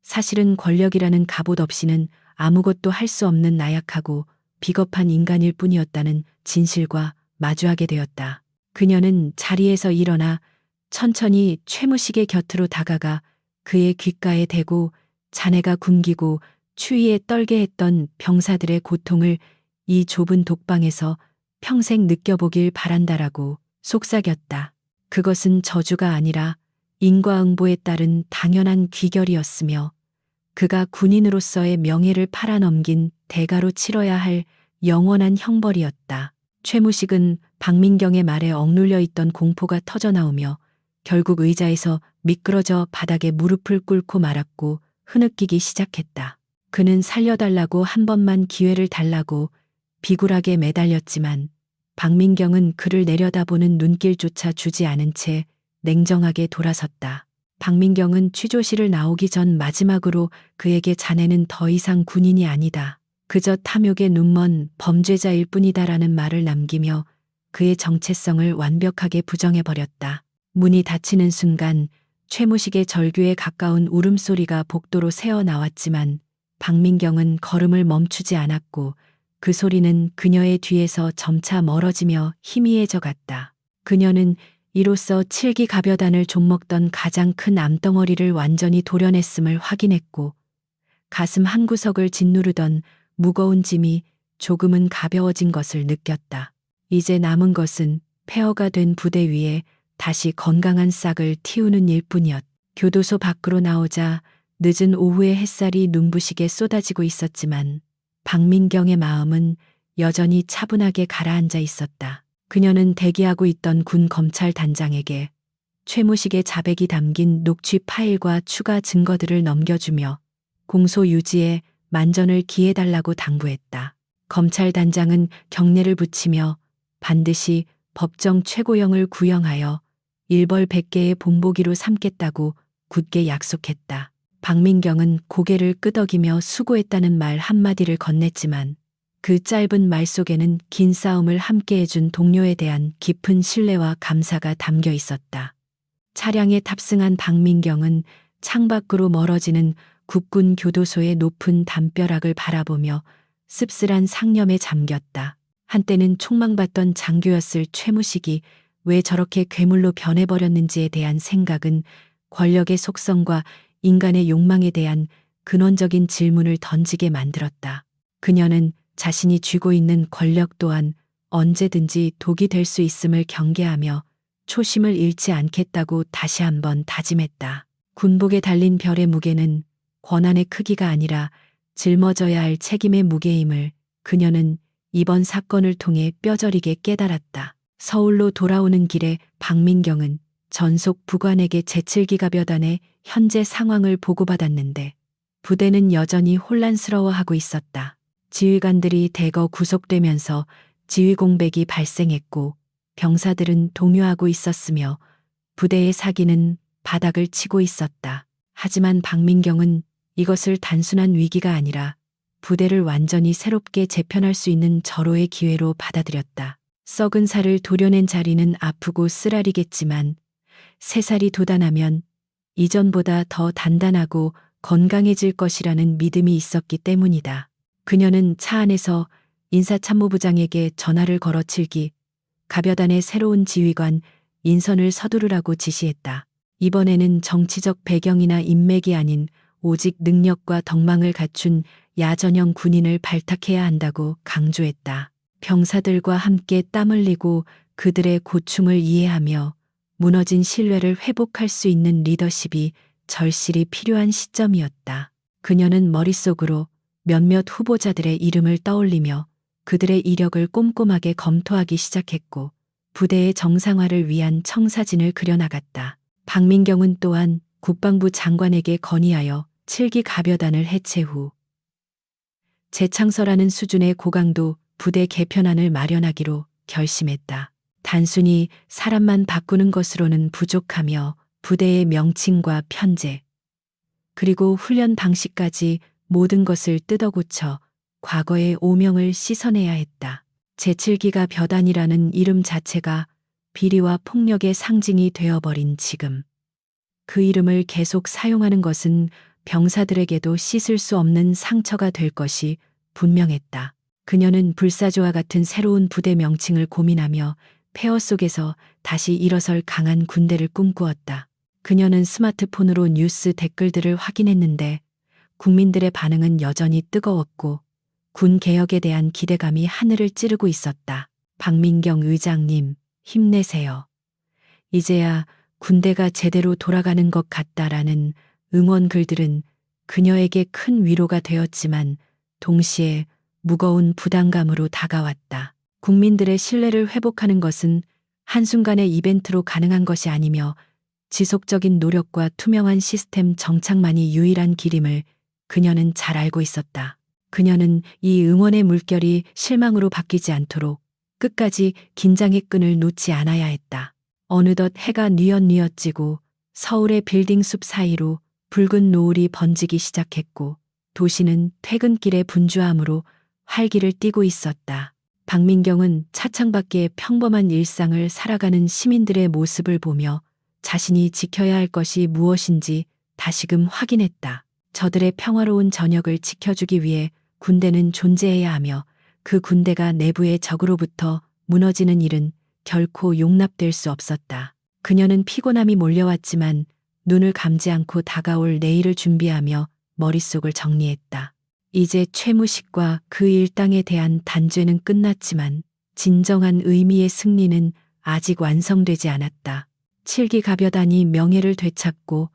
사실은 권력이라는 갑옷 없이는 아무것도 할 수 없는 나약하고 비겁한 인간일 뿐이었다는 진실과 마주하게 되었다. 그녀는 자리에서 일어나 천천히 최무식의 곁으로 다가가 그의 귓가에 대고 자네가 굶기고 추위에 떨게 했던 병사들의 고통을 이 좁은 독방에서 평생 느껴보길 바란다라고 속삭였다. 그것은 저주가 아니라 인과응보에 따른 당연한 귀결이었으며 그가 군인으로서의 명예를 팔아넘긴 대가로 치러야 할 영원한 형벌이었다. 최무식은 박민경의 말에 억눌려 있던 공포가 터져나오며 결국 의자에서 미끄러져 바닥에 무릎을 꿇고 말았고 흐느끼기 시작했다. 그는 살려달라고 한 번만 기회를 달라고 비굴하게 매달렸지만 박민경은 그를 내려다보는 눈길조차 주지 않은 채 냉정하게 돌아섰다. 박민경은 취조실을 나오기 전 마지막으로 그에게 자네는 더 이상 군인이 아니다. 그저 탐욕에 눈먼 범죄자일 뿐이다라는 말을 남기며 그의 정체성을 완벽하게 부정해버렸다. 문이 닫히는 순간 최무식의 절규에 가까운 울음소리가 복도로 새어 나왔지만 박민경은 걸음을 멈추지 않았고 그 소리는 그녀의 뒤에서 점차 멀어지며 희미해져 갔다. 그녀는 이로써 칠기 가벼단을 좀먹던 가장 큰 암덩어리를 완전히 도려냈음을 확인했고 가슴 한구석을 짓누르던 무거운 짐이 조금은 가벼워진 것을 느꼈다. 이제 남은 것은 폐허가 된 부대 위에 다시 건강한 싹을 틔우는 일뿐이었다. 교도소 밖으로 나오자 늦은 오후의 햇살이 눈부시게 쏟아지고 있었지만 박민경의 마음은 여전히 차분하게 가라앉아 있었다. 그녀는 대기하고 있던 군 검찰 단장에게 최무식의 자백이 담긴 녹취 파일과 추가 증거들을 넘겨주며 공소 유지에 만전을 기해달라고 당부했다. 검찰 단장은 경례를 붙이며 반드시 법정 최고형을 구형하여 일벌 100개의 본보기로 삼겠다고 굳게 약속했다. 박민경은 고개를 끄덕이며 수고했다는 말 한마디를 건넸지만 그 짧은 말 속에는 긴 싸움을 함께해준 동료에 대한 깊은 신뢰와 감사가 담겨 있었다. 차량에 탑승한 박민경은 창밖으로 멀어지는 국군 교도소의 높은 담벼락을 바라보며 씁쓸한 상념에 잠겼다. 한때는 촉망받던 장교였을 최무식이 왜 저렇게 괴물로 변해버렸는지에 대한 생각은 권력의 속성과 인간의 욕망에 대한 근원적인 질문을 던지게 만들었다. 그녀는 자신이 쥐고 있는 권력 또한 언제든지 독이 될 수 있음을 경계하며 초심을 잃지 않겠다고 다시 한번 다짐했다. 군복에 달린 별의 무게는 권한의 크기가 아니라 짊어져야 할 책임의 무게임을 그녀는 이번 사건을 통해 뼈저리게 깨달았다. 서울로 돌아오는 길에 박민경은 전속 부관에게 제7기갑여단의 현재 상황을 보고받았는데 부대는 여전히 혼란스러워하고 있었다. 지휘관들이 대거 구속되면서 지휘 공백이 발생했고 병사들은 동요하고 있었으며 부대의 사기는 바닥을 치고 있었다. 하지만 박민경은 이것을 단순한 위기가 아니라 부대를 완전히 새롭게 재편할 수 있는 절호의 기회로 받아들였다. 썩은 살을 도려낸 자리는 아프고 쓰라리겠지만 새살이 돋아나면 이전보다 더 단단하고 건강해질 것이라는 믿음이 있었기 때문이다. 그녀는 차 안에서 인사참모부장에게 전화를 걸어 7기 가벼단의 새로운 지휘관 인선을 서두르라고 지시했다. 이번에는 정치적 배경이나 인맥이 아닌 오직 능력과 덕망을 갖춘 야전형 군인을 발탁해야 한다고 강조했다. 병사들과 함께 땀 흘리고 그들의 고충을 이해하며 무너진 신뢰를 회복할 수 있는 리더십이 절실히 필요한 시점이었다. 그녀는 머릿속으로 몇몇 후보자들의 이름을 떠올리며 그들의 이력을 꼼꼼하게 검토하기 시작했고 부대의 정상화를 위한 청사진을 그려나갔다. 박민경은 또한 국방부 장관에게 건의하여 7기 가벼단을 해체 후 재창설하는 수준의 고강도 부대 개편안을 마련하기로 결심했다. 단순히 사람만 바꾸는 것으로는 부족하며 부대의 명칭과 편제, 그리고 훈련 방식까지 모든 것을 뜯어고쳐 과거의 오명을 씻어내야 했다. 제7기가 벼단이라는 이름 자체가 비리와 폭력의 상징이 되어버린 지금 그 이름을 계속 사용하는 것은 병사들에게도 씻을 수 없는 상처가 될 것이 분명했다. 그녀는 불사조와 같은 새로운 부대 명칭을 고민하며 폐허 속에서 다시 일어설 강한 군대를 꿈꾸었다. 그녀는 스마트폰으로 뉴스 댓글들을 확인했는데 국민들의 반응은 여전히 뜨거웠고 군 개혁에 대한 기대감이 하늘을 찌르고 있었다. 박민경 의장님, 힘내세요. 이제야 군대가 제대로 돌아가는 것 같다라는 응원 글들은 그녀에게 큰 위로가 되었지만 동시에 무거운 부담감으로 다가왔다. 국민들의 신뢰를 회복하는 것은 한순간의 이벤트로 가능한 것이 아니며 지속적인 노력과 투명한 시스템 정착만이 유일한 길임을 그녀는 잘 알고 있었다. 그녀는 이 응원의 물결이 실망으로 바뀌지 않도록 끝까지 긴장의 끈을 놓지 않아야 했다. 어느덧 해가 뉘엿뉘엿 지고 서울의 빌딩 숲 사이로 붉은 노을이 번지기 시작했고 도시는 퇴근길의 분주함으로 활기를 띠고 있었다. 박민경은 차창 밖의 평범한 일상을 살아가는 시민들의 모습을 보며 자신이 지켜야 할 것이 무엇인지 다시금 확인했다. 저들의 평화로운 저녁을 지켜주기 위해 군대는 존재해야 하며 그 군대가 내부의 적으로부터 무너지는 일은 결코 용납될 수 없었다. 그녀는 피곤함이 몰려왔지만 눈을 감지 않고 다가올 내일을 준비하며 머릿속을 정리했다. 이제 최무식과 그 일당에 대한 단죄는 끝났지만 진정한 의미의 승리는 아직 완성되지 않았다. 7기 가벼단이 명예를 되찾고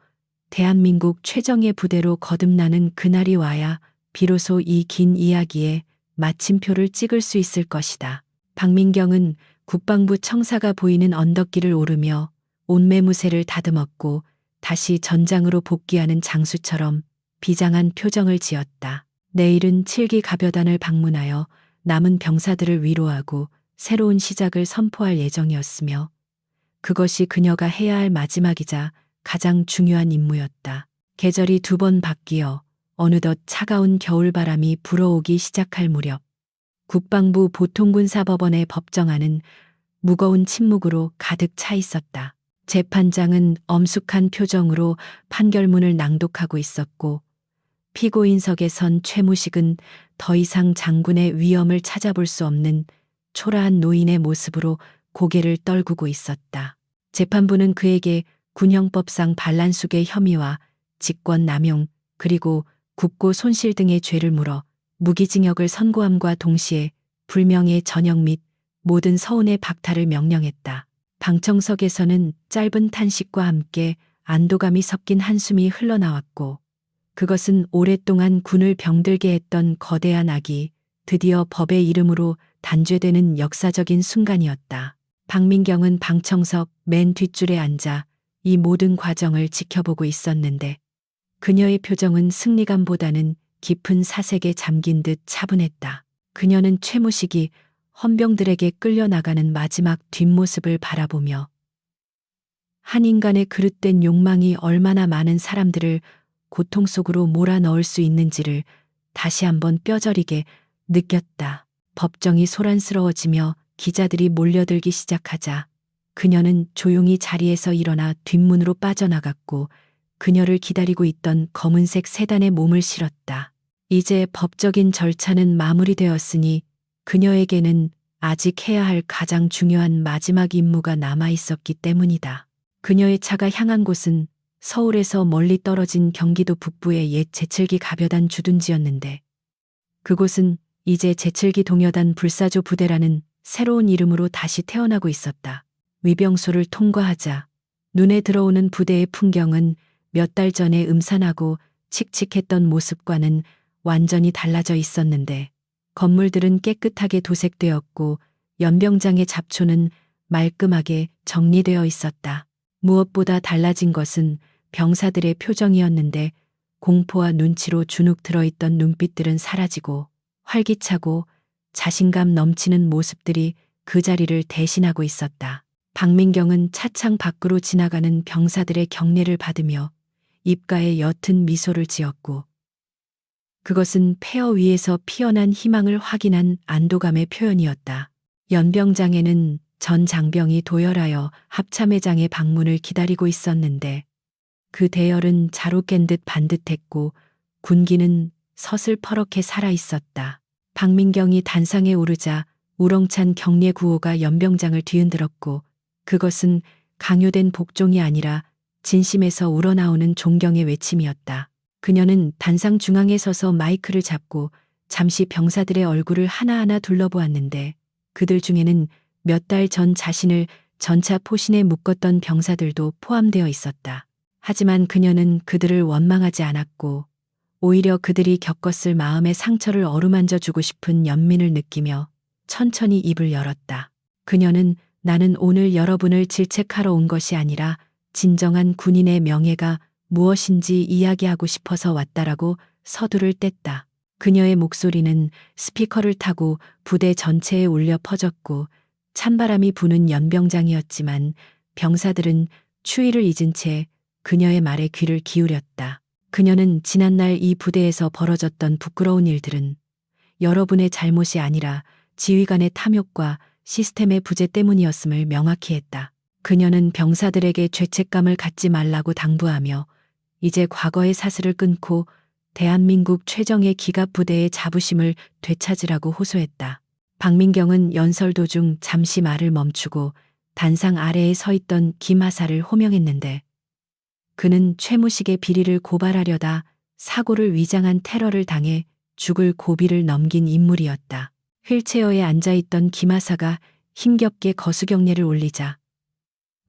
대한민국 최정예 부대로 거듭나는 그날이 와야 비로소 이 긴 이야기에 마침표를 찍을 수 있을 것이다. 박민경은 국방부 청사가 보이는 언덕길을 오르며 온매무새를 다듬었고 다시 전장으로 복귀하는 장수처럼 비장한 표정을 지었다. 내일은 7기 가벼단을 방문하여 남은 병사들을 위로하고 새로운 시작을 선포할 예정이었으며 그것이 그녀가 해야 할 마지막이자 가장 중요한 임무였다. 계절이 2번 바뀌어 어느덧 차가운 겨울바람이 불어오기 시작할 무렵 국방부 보통군사법원의 법정안은 무거운 침묵으로 가득 차 있었다. 재판장은 엄숙한 표정으로 판결문을 낭독하고 있었고 피고인석에 선 최무식은 더 이상 장군의 위엄을 찾아볼 수 없는 초라한 노인의 모습으로 고개를 떨구고 있었다. 재판부는 그에게 군형법상 반란수계 혐의와 직권 남용 그리고 국고 손실 등의 죄를 물어 무기징역을 선고함과 동시에 불명예 전역 및 모든 서운의 박탈을 명령했다. 방청석에서는 짧은 탄식과 함께 안도감이 섞인 한숨이 흘러나왔고, 그것은 오랫동안 군을 병들게 했던 거대한 악이 드디어 법의 이름으로 단죄되는 역사적인 순간이었다. 박민경은 방청석 맨 뒷줄에 앉아 이 모든 과정을 지켜보고 있었는데, 그녀의 표정은 승리감보다는 깊은 사색에 잠긴 듯 차분했다. 그녀는 최무식이 헌병들에게 끌려나가는 마지막 뒷모습을 바라보며 한 인간의 그릇된 욕망이 얼마나 많은 사람들을 고통 속으로 몰아넣을 수 있는지를 다시 한번 뼈저리게 느꼈다. 법정이 소란스러워지며 기자들이 몰려들기 시작하자 그녀는 조용히 자리에서 일어나 뒷문으로 빠져나갔고, 그녀를 기다리고 있던 검은색 세단에 몸을 실었다. 이제 법적인 절차는 마무리되었으니 그녀에게는 아직 해야 할 가장 중요한 마지막 임무가 남아 있었기 때문이다. 그녀의 차가 향한 곳은 서울에서 멀리 떨어진 경기도 북부의 옛 제칠기 가벼단 주둔지였는데, 그곳은 이제 제칠기 동여단 불사조 부대라는 새로운 이름으로 다시 태어나고 있었다. 위병소를 통과하자 눈에 들어오는 부대의 풍경은 몇 달 전에 음산하고 칙칙했던 모습과는 완전히 달라져 있었는데, 건물들은 깨끗하게 도색되었고 연병장의 잡초는 말끔하게 정리되어 있었다. 무엇보다 달라진 것은 병사들의 표정이었는데, 공포와 눈치로 주눅 들어있던 눈빛들은 사라지고 활기차고 자신감 넘치는 모습들이 그 자리를 대신하고 있었다. 박민경은 차창 밖으로 지나가는 병사들의 경례를 받으며 입가에 옅은 미소를 지었고, 그것은 폐허 위에서 피어난 희망을 확인한 안도감의 표현이었다. 연병장에는 전 장병이 도열하여 합참회장의 방문을 기다리고 있었는데, 그 대열은 자로 깬 듯 반듯했고 군기는 서슬퍼렇게 살아있었다. 박민경이 단상에 오르자 우렁찬 격려 구호가 연병장을 뒤흔들었고, 그것은 강요된 복종이 아니라 진심에서 우러나오는 존경의 외침이었다. 그녀는 단상 중앙에 서서 마이크를 잡고 잠시 병사들의 얼굴을 하나하나 둘러보았는데, 그들 중에는 몇 달 전 자신을 전차 포신에 묶었던 병사들도 포함되어 있었다. 하지만 그녀는 그들을 원망하지 않았고, 오히려 그들이 겪었을 마음의 상처를 어루만져 주고 싶은 연민을 느끼며 천천히 입을 열었다. 그녀는 나는 오늘 여러분을 질책하러 온 것이 아니라 진정한 군인의 명예가 무엇인지 이야기하고 싶어서 왔다라고 서두를 뗐다. 그녀의 목소리는 스피커를 타고 부대 전체에 울려 퍼졌고, 찬바람이 부는 연병장이었지만 병사들은 추위를 잊은 채 그녀의 말에 귀를 기울였다. 그녀는 지난날 이 부대에서 벌어졌던 부끄러운 일들은 여러분의 잘못이 아니라 지휘관의 탐욕과 시스템의 부재 때문이었음을 명확히 했다. 그녀는 병사들에게 죄책감을 갖지 말라고 당부하며 이제 과거의 사슬을 끊고 대한민국 최정예 기갑부대의 자부심을 되찾으라고 호소했다. 박민경은 연설 도중 잠시 말을 멈추고 단상 아래에 서 있던 김하사를 호명했는데, 그는 최무식의 비리를 고발하려다 사고를 위장한 테러를 당해 죽을 고비를 넘긴 인물이었다. 휠체어에 앉아있던 김하사가 힘겹게 거수경례를 올리자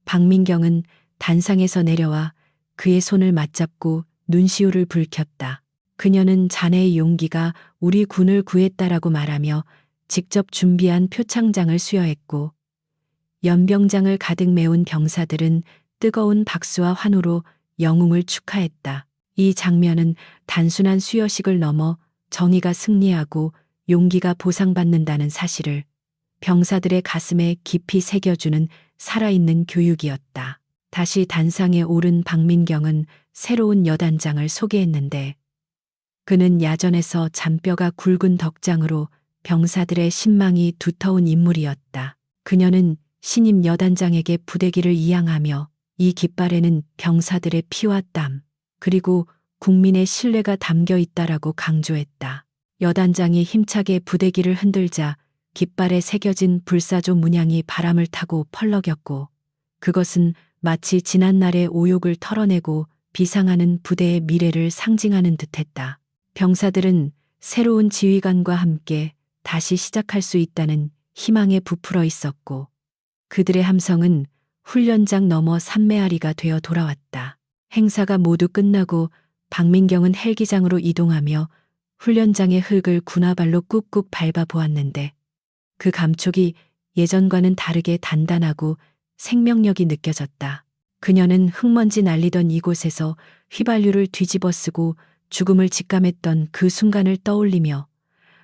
박민경은 단상에서 내려와 그의 손을 맞잡고 눈시울을 붉혔다. 그녀는 자네의 용기가 우리 군을 구했다라고 말하며 직접 준비한 표창장을 수여했고, 연병장을 가득 메운 병사들은 뜨거운 박수와 환호로 영웅을 축하했다. 이 장면은 단순한 수여식을 넘어 정의가 승리하고 용기가 보상받는다는 사실을 병사들의 가슴에 깊이 새겨주는 살아있는 교육이었다. 다시 단상에 오른 박민경은 새로운 여단장을 소개했는데, 그는 야전에서 잔뼈가 굵은 덕장으로 병사들의 신망이 두터운 인물이었다. 그녀는 신임 여단장에게 부대기를 이양하며 이 깃발에는 병사들의 피와 땀, 그리고 국민의 신뢰가 담겨 있다라고 강조했다. 여단장이 힘차게 부대기를 흔들자 깃발에 새겨진 불사조 문양이 바람을 타고 펄럭였고, 그것은 마치 지난날의 오욕을 털어내고 비상하는 부대의 미래를 상징하는 듯했다. 병사들은 새로운 지휘관과 함께 다시 시작할 수 있다는 희망에 부풀어 있었고 그들의 함성은 훈련장 너머 산메아리가 되어 돌아왔다. 행사가 모두 끝나고 박민경은 헬기장으로 이동하며 훈련장의 흙을 군화발로 꾹꾹 밟아 보았는데 그 감촉이 예전과는 다르게 단단하고 생명력이 느껴졌다. 그녀는 흙먼지 날리던 이곳에서 휘발유를 뒤집어 쓰고 죽음을 직감했던 그 순간을 떠올리며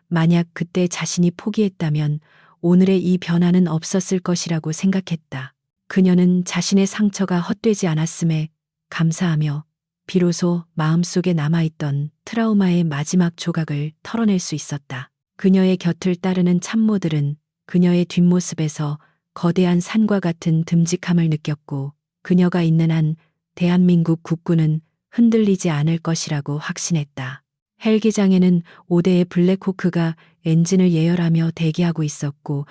만약 그때 자신이 포기했다면 오늘의 이 변화는 없었을 것이라고 생각했다. 그녀는 자신의 상처가 헛되지 않았음에 감사하며 비로소 마음속에 남아있던 트라우마의 마지막 조각을 털어낼 수 있었다. 그녀의 곁을 따르는 참모들은 그녀의 뒷모습에서 거대한 산과 같은 듬직함을 느꼈고 그녀가 있는 한 대한민국 국군은 흔들리지 않을 것이라고 확신했다. 헬기장에는 5대의 블랙호크가 엔진을 예열하며 대기하고 있었고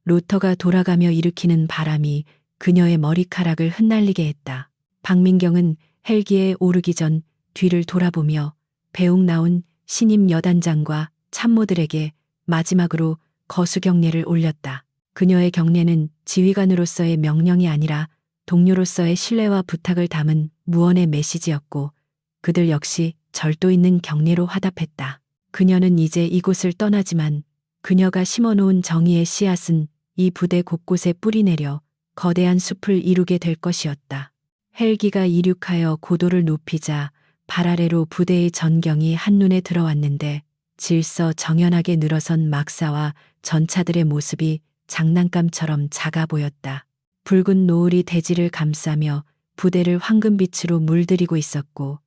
로터가 돌아가며 일으키는 바람이 그녀의 머리카락을 흩날리게 했다. 박민경은 헬기에 오르기 전 뒤를 돌아보며 배웅 나온 신임 여단장과 참모들에게 마지막으로 거수 경례를 올렸다. 그녀의 경례는 지휘관으로서의 명령이 아니라 동료로서의 신뢰와 부탁을 담은 무언의 메시지였고 그들 역시 절도 있는 경례로 화답했다. 그녀는 이제 이곳을 떠나지만 그녀가 심어놓은 정의의 씨앗은 이 부대 곳곳에 뿌리내려 거대한 숲을 이루게 될 것이었다. 헬기가 이륙하여 고도를 높이자 발 아래로 부대의 전경이 한눈에 들어왔는데 질서 정연하게 늘어선 막사와 전차들의 모습이 장난감처럼 작아 보였다. 붉은 노을이 대지를 감싸며 부대를 황금빛으로 물들이고 있었고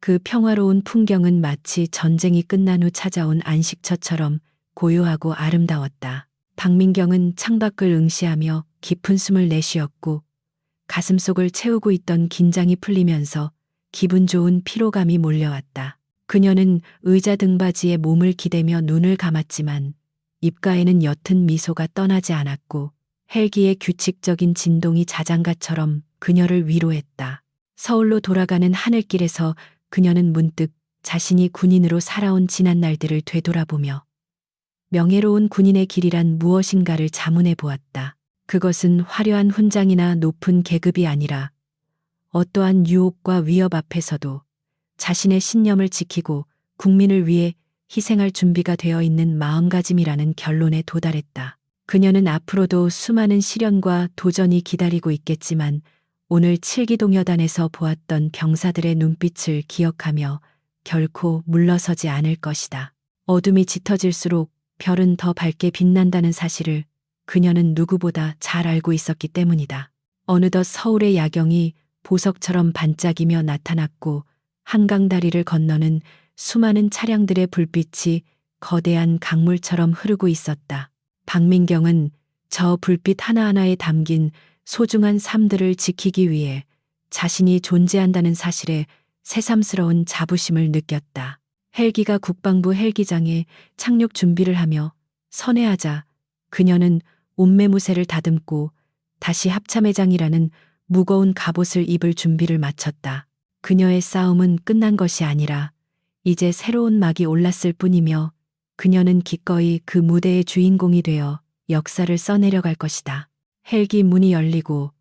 그 평화로운 풍경은 마치 전쟁이 끝난 후 찾아온 안식처처럼 고요하고 아름다웠다. 박민경은 창밖을 응시하며 깊은 숨을 내쉬었고 가슴속을 채우고 있던 긴장이 풀리면서 기분 좋은 피로감이 몰려왔다. 그녀는 의자 등받이에 몸을 기대며 눈을 감았지만 입가에는 옅은 미소가 떠나지 않았고 헬기의 규칙적인 진동이 자장가처럼 그녀를 위로했다. 서울로 돌아가는 하늘길에서 그녀는 문득 자신이 군인으로 살아온 지난 날들을 되돌아보며 명예로운 군인의 길이란 무엇인가를 자문해 보았다. 그것은 화려한 훈장이나 높은 계급이 아니라 어떠한 유혹과 위협 앞에서도 자신의 신념을 지키고 국민을 위해 희생할 준비가 되어 있는 마음가짐이라는 결론에 도달했다. 그녀는 앞으로도 수많은 시련과 도전이 기다리고 있겠지만 오늘 칠기동여단에서 보았던 병사들의 눈빛을 기억하며 결코 물러서지 않을 것이다. 어둠이 짙어질수록 별은 더 밝게 빛난다는 사실을 그녀는 누구보다 잘 알고 있었기 때문이다. 어느덧 서울의 야경이 보석처럼 반짝이며 나타났고 한강 다리를 건너는 수많은 차량들의 불빛이 거대한 강물처럼 흐르고 있었다. 박민경은 저 불빛 하나하나에 담긴 소중한 삶들을 지키기 위해 자신이 존재한다는 사실에 새삼스러운 자부심을 느꼈다. 헬기가 국방부 헬기장에 착륙 준비를 하며 선회하자 그녀는 옷매무새를 다듬고 다시 합참의장이라는 무거운 갑옷을 입을 준비를 마쳤다. 그녀의 싸움은 끝난 것이 아니라 이제 새로운 막이 올랐을 뿐이며 그녀는 기꺼이 그 무대의 주인공이 되어 역사를 써내려갈 것이다. 헬기 문이 열리고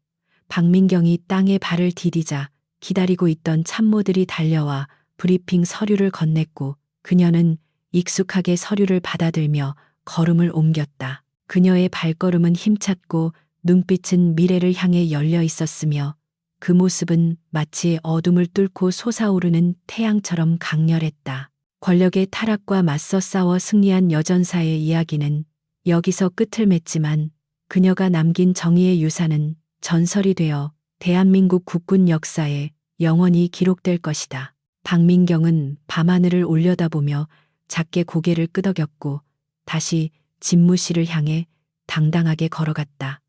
박민경이 땅에 발을 디디자 기다리고 있던 참모들이 달려와 브리핑 서류를 건넸고 그녀는 익숙하게 서류를 받아들며 걸음을 옮겼다. 그녀의 발걸음은 힘찼고 눈빛은 미래를 향해 열려 있었으며 그 모습은 마치 어둠을 뚫고 솟아오르는 태양처럼 강렬했다. 권력의 타락과 맞서 싸워 승리한 여전사의 이야기는 여기서 끝을 맺지만 그녀가 남긴 정의의 유산은 전설이 되어 대한민국 국군 역사에 영원히 기록될 것이다. 박민경은 밤하늘을 올려다보며 작게 고개를 끄덕였고 다시 집무실을 향해 당당하게 걸어갔다.